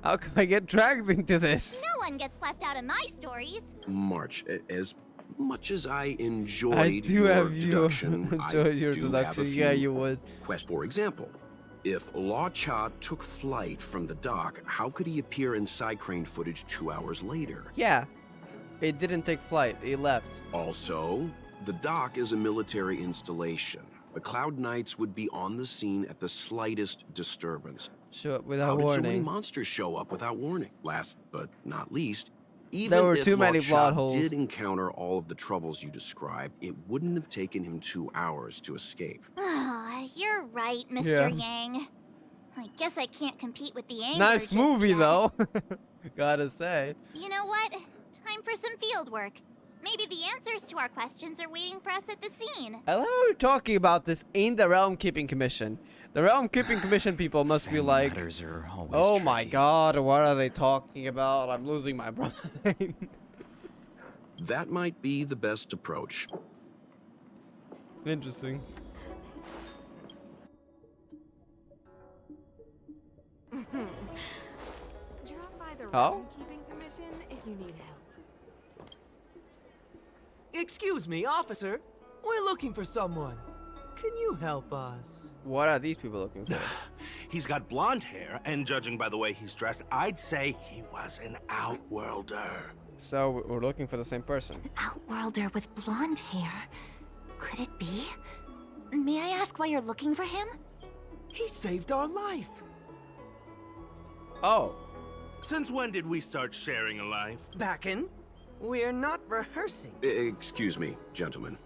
How can I get dragged into this? No one gets left out of my stories. March, as much as I enjoyed I do your have you deduction, enjoy your do have deduction. a Yeah, few you would. For example, if LUOCHA took flight from the dock, how could he appear in side crane footage 2 hours later? Yeah, it didn't take flight. It left. Also, the dock is a military installation. The Cloud Knights would be on the scene at the slightest disturbance. Show up without How did warning. so many monsters show up without warning? Last but not least, even There were if too many LUOCHA plot holes. did encounter all of the troubles you described, it wouldn't have taken him 2 hours to escape. You're right, Mr. Yeah. Yang. I guess I can't compete with the angler Nice just movie yet. though. Gotta say. You know what? Time for some field work. Maybe the answers to our questions are waiting for us at the scene. I love how we're talking about this in the Realm Keeping Commission. The Realm Keeping Commission people must be like, Matters are always oh my tricky. god, what are they talking about? I'm losing my brain. That might be the best approach. Interesting. Drop by the Oh? Record Keeping Commission if you need help. Excuse me, officer. We're looking for someone. Can you help us? What are these people looking for? He's got blonde hair, and judging by the way he's dressed, I'd say he was an outworlder. So we're looking for the same person. Outworlder with blonde hair. Could it be? May I ask why you're looking for him? He saved our life. Oh. Since when did we start sharing a life? Backin', we're not rehearsing. Excuse me, gentlemen.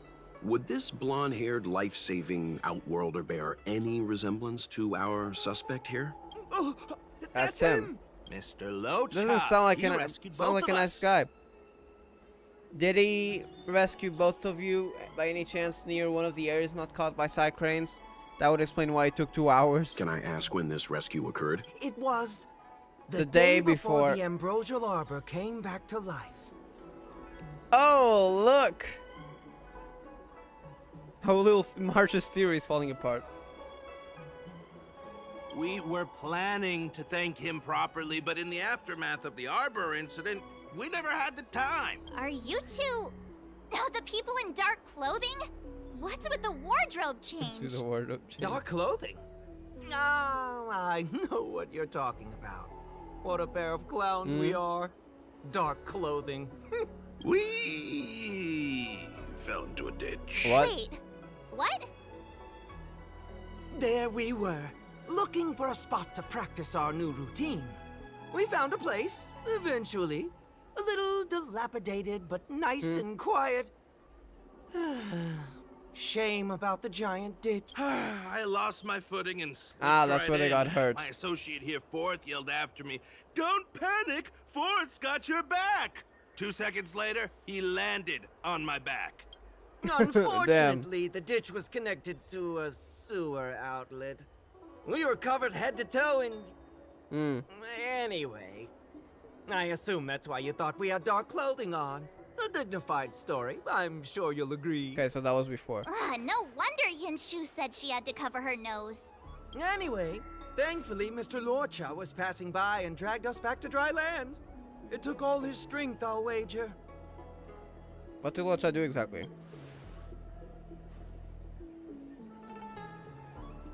Would this blonde-haired, life-saving outworlder bear any resemblance to our suspect here? Oh, That's him. Mr. LUOCHA. Doesn't sound like he an rescued sound both like a of nice us. guy. Did he rescue both of you by any chance near one of the areas not caught by side cranes? That would explain why it took 2 hours. Can I ask when this rescue occurred? It was The day before. the ambrosial arbor came back to life. Oh, look! How little March's theory is falling apart. We were planning to thank him properly, but in the aftermath of the Arbor incident, we never had the time. Are you two the people in dark clothing? What's with the wardrobe change? To the wardrobe change. Dark clothing? Ah, I know what you're talking about. What a pair of clowns we are. Dark clothing. We fell into a ditch. What? Wait, what? There we were, looking for a spot to practice our new routine. We found a place, eventually. A little dilapidated, but nice and quiet. Shame about the giant ditch. I lost my footing and slipped that's right where they in. got hurt. My associate here, Fourth, yelled after me, "Don't panic! Fourth's got your back!" 2 seconds later, he landed on my back. Unfortunately, the ditch was connected to a sewer outlet. We were covered head to toe in... Anyway, I assume that's why you thought we had dark clothing on. A dignified story, I'm sure you'll agree. Okay, so that was before. No wonder Yinshu said she had to cover her nose. Anyway, thankfully Mr. LUOCHA was passing by and dragged us back to dry land. It took all his strength, I'll wager. What did LUOCHA do exactly?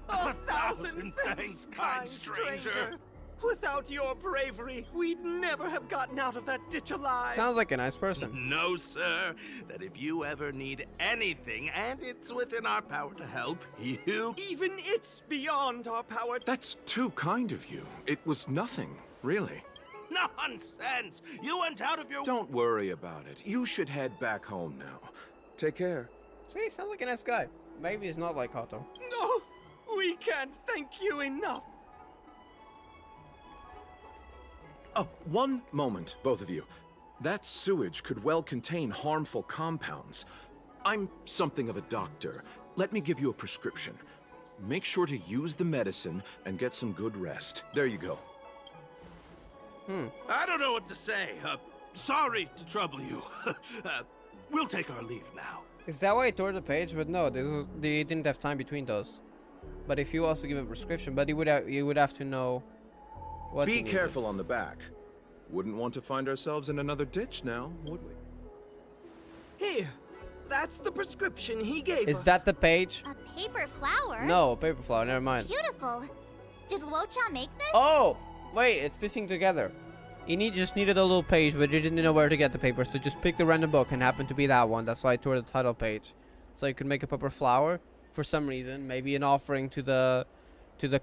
1,000 thanks, kind stranger. Without your bravery, we'd never have gotten out of that ditch alive. Sounds like a nice person. No, sir. That if you ever need anything, and it's within our power to help, you... Even it's beyond our power. That's too kind of you. It was nothing, really. Nonsense! You went out of your... Don't worry about it. You should head back home now. Take care. See, sounds like a nice guy. Maybe he's not like Hato. No, we can't thank you enough. Oh, one moment, both of you. That sewage could well contain harmful compounds. I'm something of a doctor. Let me give you a prescription. Make sure to use the medicine and get some good rest. There you go. I don't know what to say. Sorry to trouble you. We'll take our leave now. Is that why I tore the page? But no, they didn't have time between those. But if you also give a prescription, but you would have to know what. Be careful on the back. Wouldn't want to find ourselves in another ditch now, would we? Here, that's the prescription he gave us. Is that the page? A paper flower? No, paper flower. Never mind. Beautiful. Did LUOCHA make this? Oh, wait, it's piecing together. You just needed a little page, but you didn't know where to get the paper, so just pick the random book and happened to be that one. That's why I tore the title page, so you could make a paper flower for some reason, maybe an offering to the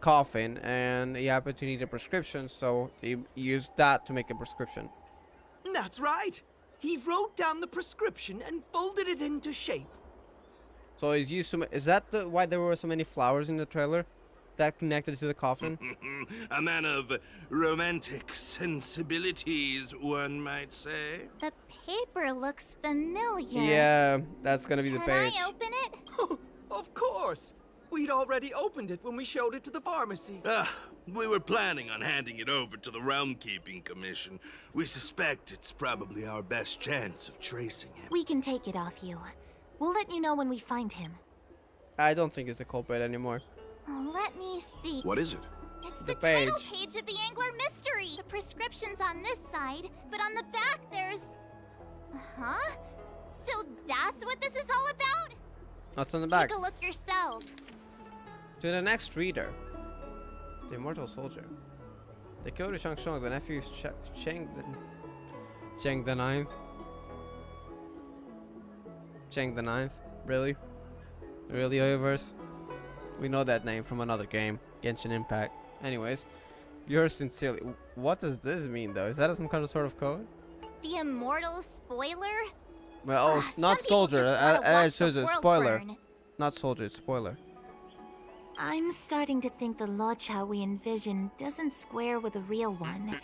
coffin, and you happen to need a prescription, so you used that to make a prescription. That's right. He wrote down the prescription and folded it into shape. So he's used is that why there were so many flowers in the trailer? That connected to the coffin? A man of romantic sensibilities, one might say. The paper looks familiar. Yeah, that's gonna be the page. Can I open it? Of course. We'd already opened it when we showed it to the pharmacy. We were planning on handing it over to the Realm Keeping Commission. We suspect it's probably our best chance of tracing him. We can take it off you. We'll let you know when we find him. I don't think it's the culprit anymore. Oh, let me see. What is it? It's The the title page. page of the Angler Mystery. The prescription's on this side, but on the back there's... Huh? So that's what this is all about? What's on the back? Take a look yourself. To the next reader. The Immortal Soldier. The killed Shang Tsung, the nephew is Cheng the Ninth. Cheng the Ninth? Really? Really, Universe? We know that name from another game, Genshin Impact. Anyways, yours sincerely. What does this mean, though? Is that some kind of sort of code? The Immortal Spoiler? Well, oh, not some people soldier. just wanna watch So the it's world spoiler. burn. Not soldier, it's spoiler. I'm starting to think the LUOCHA we envision doesn't square with a real one.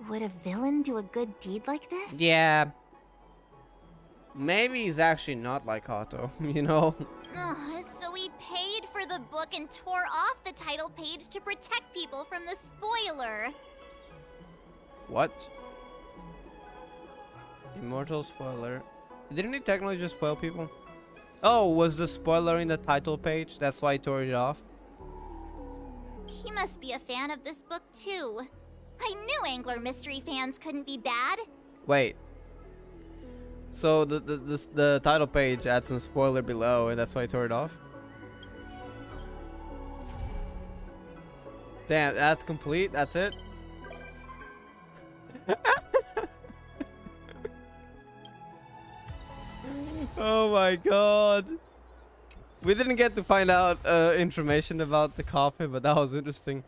Would a villain do a good deed like this? Yeah. Maybe he's actually not like Otto, you know? So he paid for the book and tore off the title page to protect people from the spoiler. What? Immortal spoiler. Didn't he technically just spoil people? Oh, was the spoiler in the title page? That's why he tore it off? He must be a fan of this book too. I knew Angler Mystery fans couldn't be bad. Wait. So the title page adds some spoiler below, and that's why I tore it off? Damn, that's complete? That's it? Oh my god. We didn't get to find out information about the coffin, but that was interesting.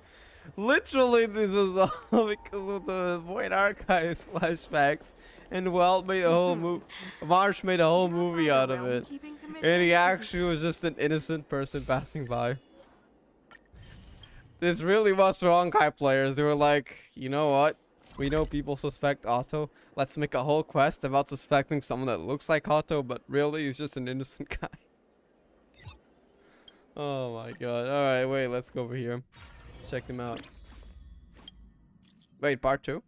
Literally, this was all because of the Void Archives flashbacks. And Walt made a whole movie. Marsh made a whole movie out of it. And he actually was just an innocent person passing by. This really was for Honkai players. They were like, you know what? We know people suspect Otto. Let's make a whole quest about suspecting someone that looks like Otto, but really he's just an innocent guy. Oh my god. Alright, wait, let's go over here. Check them out. Wait, part 2?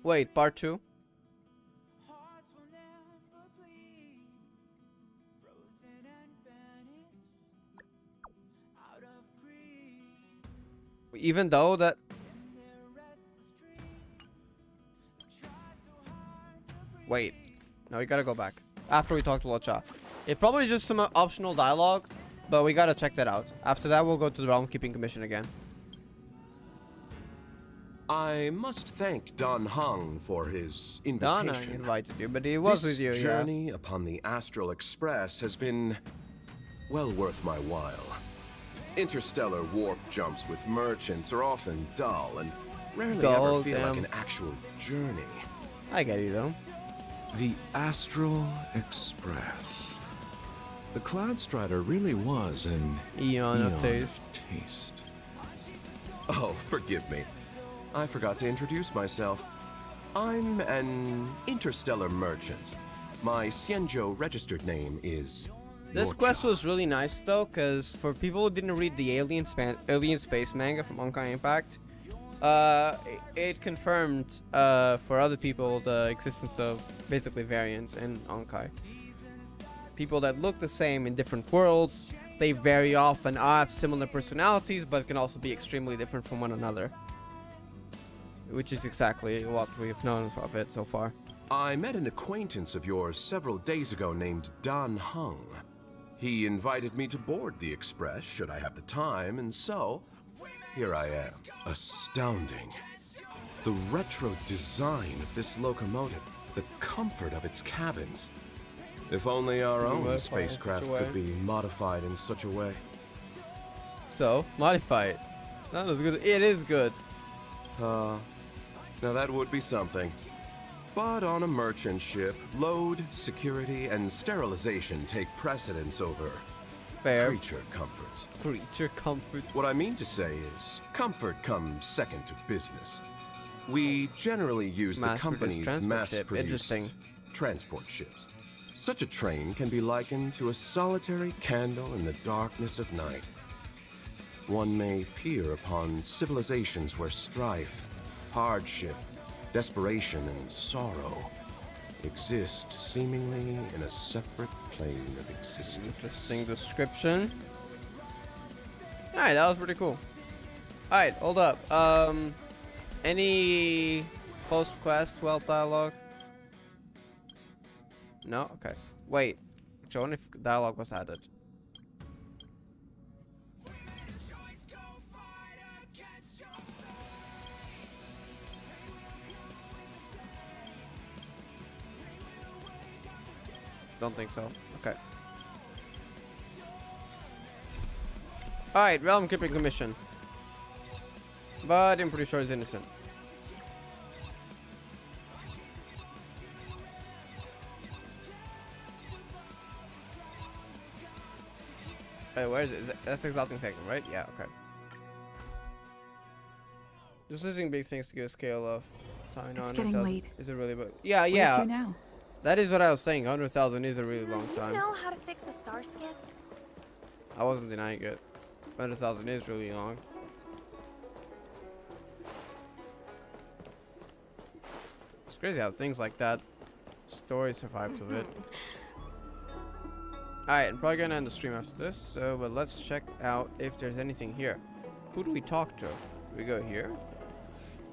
Wait, part 2? Even though that... Wait. No, we gotta go back. After we talk to LUOCHA. It's probably just some optional dialogue, but we gotta check that out. After that, we'll go to the Realm Keeping Commission again. I must thank Don Hung for his Don invitation. invited you, but he was with you, This yeah. journey upon the Astral Express has been well worth my while. Interstellar warp jumps with merchants are often dull and rarely ever feel like an actual journey. I get you though. The Astral Express. The Cloudstrider really was an Eon of taste. Oh, forgive me. I forgot to introduce myself. I'm an interstellar merchant. My Xianzhou registered name is This quest was really nice though, because for people who didn't read the Alien Space manga from Honkai Impact, it confirmed for other people the existence of basically variants in Honkai. People that look the same in different worlds, they very often have similar personalities, but can also be extremely different from one another. Which is exactly what we've known of it so far. I met an acquaintance of yours several days ago named Dan Hung. He invited me to board the Express should I have the time, and so here I am. Astounding. The retro design of this locomotive, the comfort of its cabins. If only our own spacecraft could be modified in such a way. So, modify it. It's not as good. It is good. Now that would be something. But on a merchant ship, load, security, and sterilization take precedence over creature comforts. Creature comfort. What I mean to say is, comfort comes second to business. We generally use the company's mass-produced transport ships. Such a train can be likened to a solitary candle in the darkness of night. One may peer upon civilizations where strife, hardship, desperation, and sorrow exist seemingly in a separate plane of existence. Interesting description. Alright, that was pretty cool. Alright, hold up. Any post-quest wealth dialogue? No? Okay. Wait. Show if dialogue was added. Don't think so. Okay. Alright, Realm Keeping Commission. But I'm pretty sure he's innocent. Hey, where is it? That's Exalting Sacrum, right? Yeah, okay. Just using big things to give a scale of time. It's getting late. Is it really? But yeah, yeah. Where to now? That is what I was saying. 100,000 is a really long time. You know how to fix a star skiff? I wasn't denying it. 100,000 is really long. It's crazy how things like that story survived with it. Alright, I'm probably gonna end the stream after this, so but let's check out if there's anything here. Who do we talk to? Do we go here?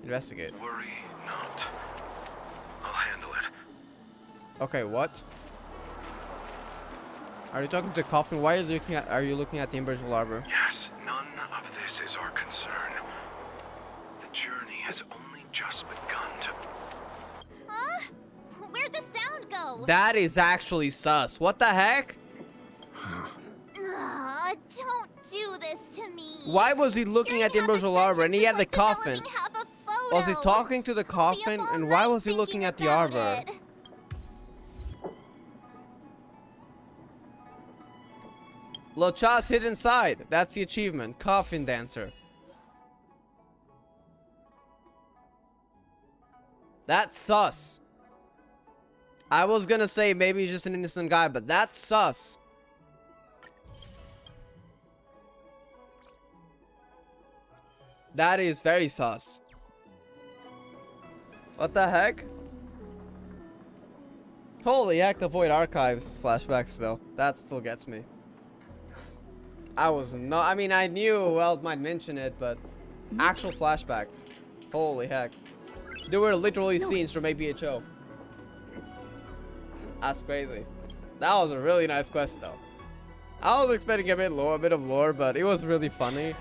Investigate. Worry not. I'll handle it. Okay, what? Are you talking to the coffin? Why are you looking at the Imbrigial Arbor? Yes, none of this is our concern. The journey has only just begun to... Huh? Where'd the sound go? That is actually sus. What the heck? Don't do this to me. Why was he looking at the Imbrigial Arbor and he had the coffin? Was he talking to the coffin and why was he looking at the arbor? LUOCHA's hid inside. That's the achievement. Coffin dancer. That's sus. I was gonna say maybe he's just an innocent guy, but that's sus. That is very sus. What the heck? Holy heck, the Void Archives flashbacks though. That still gets me. I mean, I knew Weld might mention it, but actual flashbacks. Holy heck. There were literally scenes from APHO. That's crazy. That was a really nice quest though. I was expecting a bit of lore, but it was really funny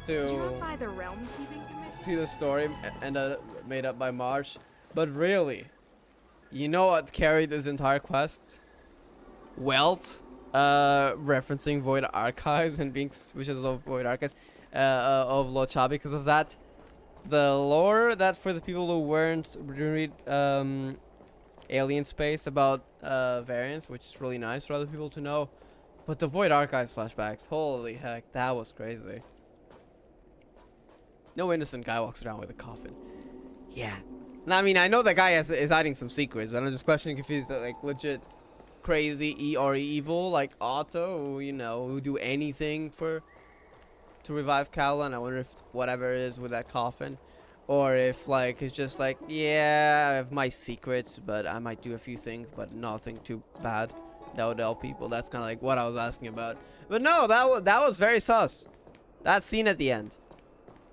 to see the story and made up by Marsh. But really, you know what carried this entire quest? Welt referencing Void Archives and being suspicious of Void Archives of LUOCHA because of that. The lore that for the people who weren't read Alien Space about variants, which is really nice for other people to know. But the Void Archives flashbacks, holy heck, that was crazy. No innocent guy walks around with a coffin. Yeah. I mean, I know that guy is hiding some secrets, but I'm just questioning if he's like legit crazy or evil like Otto, who, you know, who do anything to revive Callan. I wonder if whatever it is with that coffin, or if like it's just like, yeah, I have my secrets, but I might do a few things, but nothing too bad that would help people. That's kind of like what I was asking about. But no, that was very sus. That scene at the end.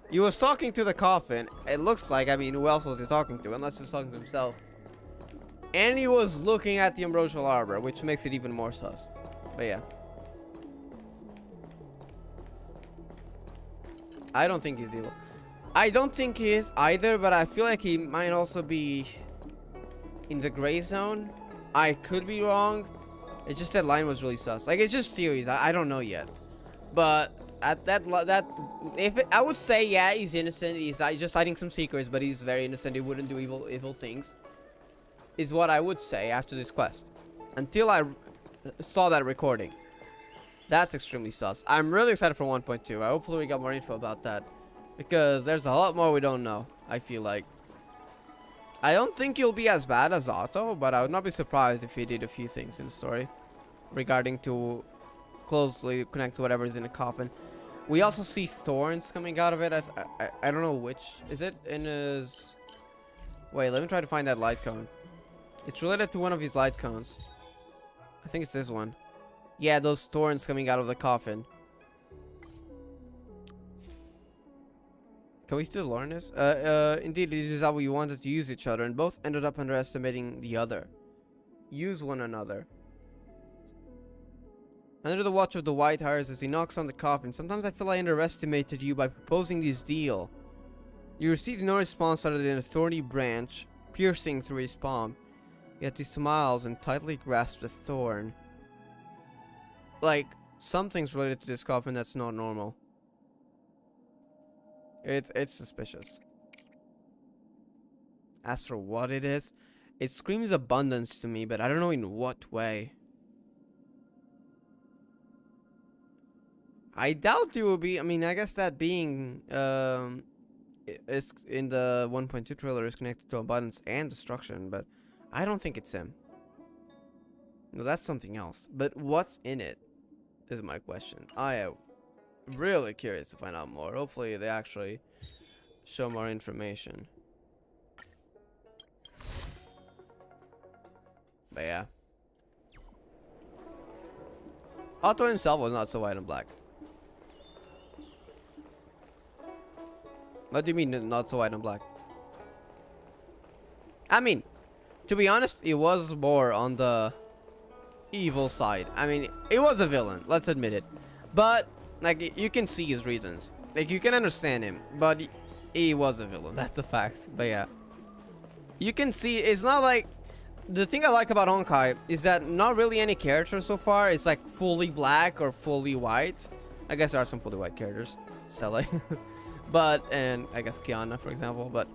He was talking to the coffin. It looks like, I mean, who else was he talking to? Unless he was talking to himself. And he was looking at the ambrosial arbor, which makes it even more sus. But yeah. I don't think he's evil. I don't think he is either, but I feel like he might also be in the gray zone. I could be wrong. It's just that line was really sus. Like, it's just theories. I don't know yet. But at I would say, yeah, he's innocent. He's just hiding some secrets, but he's very innocent. He wouldn't do evil things. Is what I would say after this quest. Until I saw that recording. That's extremely sus. I'm really excited for 1.2. Hopefully we got more info about that. Because there's a lot more we don't know, I feel like. I don't think he'll be as bad as Otto, but I would not be surprised if he did a few things in the story. Regarding to closely connect to whatever is in the coffin. We also see thorns coming out of it. I don't know which. Is it in his... Wait, let me try to find that light cone. It's related to one of his light cones. I think it's this one. Yeah, those thorns coming out of the coffin. Can we still learn this? Indeed, it is how we wanted to use each other, and both ended up underestimating the other. Use one another. Under the watch of the White Hairs as he knocks on the coffin, sometimes I feel I underestimated you by proposing this deal. You received no response other than a thorny branch piercing through his palm. Yet he smiles and tightly grasps the thorn. Like, something's related to this coffin that's not normal. It's suspicious. As for what it is, it screams abundance to me, but I don't know in what way. I doubt it will be. I mean, I guess that being is in the 1.2 trailer is connected to abundance and destruction, but I don't think it's him. No, that's something else. But what's in it is my question. I am really curious to find out more. Hopefully they actually show more information. But yeah. Otto himself was not so white and black. What do you mean not so white and black? I mean, to be honest, it was more on the evil side. I mean, it was a villain, let's admit it. But, like, you can see his reasons. Like, you can understand him, but he was a villain, that's a fact. But yeah. You can see, it's not like... The thing I like about Honkai is that not really any character so far is like fully black or fully white. I guess there are some fully white characters. Sele. But, and I guess Kiana, for example. But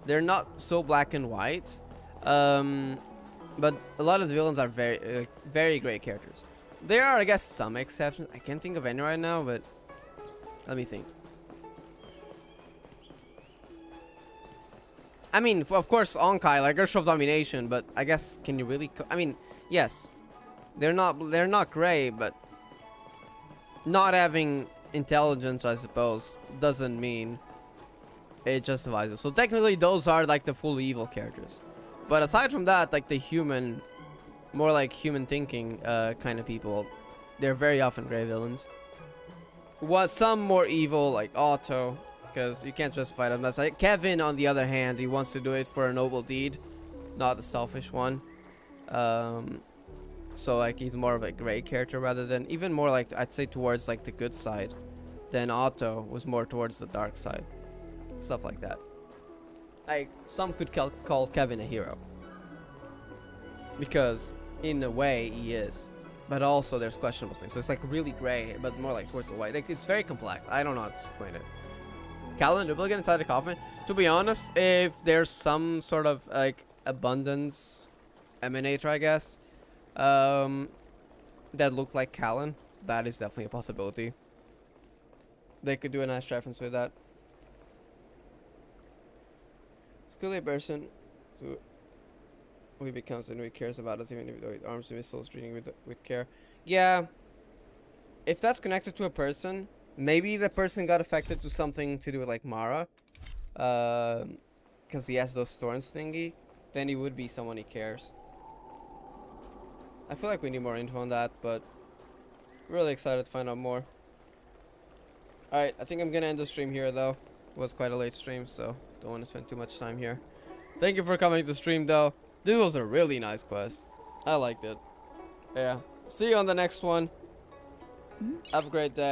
they're not so black and white. But a lot of the villains are very great characters. There are, I guess, some exceptions. I can't think of any right now, but let me think. I mean, of course, Honkai, like Earth of Domination, but I guess, can you really? I mean, yes, they're not gray, but not having intelligence, I suppose, doesn't mean it justifies it. So technically, those are like the fully evil characters. But aside from that, like the human, more like human thinking kind of people, they're very often gray villains. Was some more evil, like Otto. Because you can't justify them. That's like Kevin, on the other hand, he wants to do it for a noble deed, not a selfish one. So like he's more of a gray character rather than, even more like, I'd say towards like the good side. Then Otto was more towards the dark side. Stuff like that. Like some could call Kevin a hero, because in a way he is, but also there's questionable things. So it's like really gray, but more like towards the white. Like it's very complex. I don't know how to explain it. Callan duplicate inside the coffin. To be honest, if there's some sort of like abundance emanator, I guess, that look like Callan, that is definitely a possibility. They could do a nice reference with that. It's clearly a person who... he becomes and who he cares about us, even if he arms the missiles, treating with care. Yeah. If that's connected to a person, maybe the person got affected to something to do with like Mara. Because he has those thorns thingy. Then he would be someone he cares. I feel like we need more info on that, but really excited to find out more. Alright, I think I'm gonna end the stream here though. It was quite a late stream, so don't want to spend too much time here. Thank you for coming to stream though. This was a really nice quest. I liked it. Yeah. See you on the next one. Have a great day.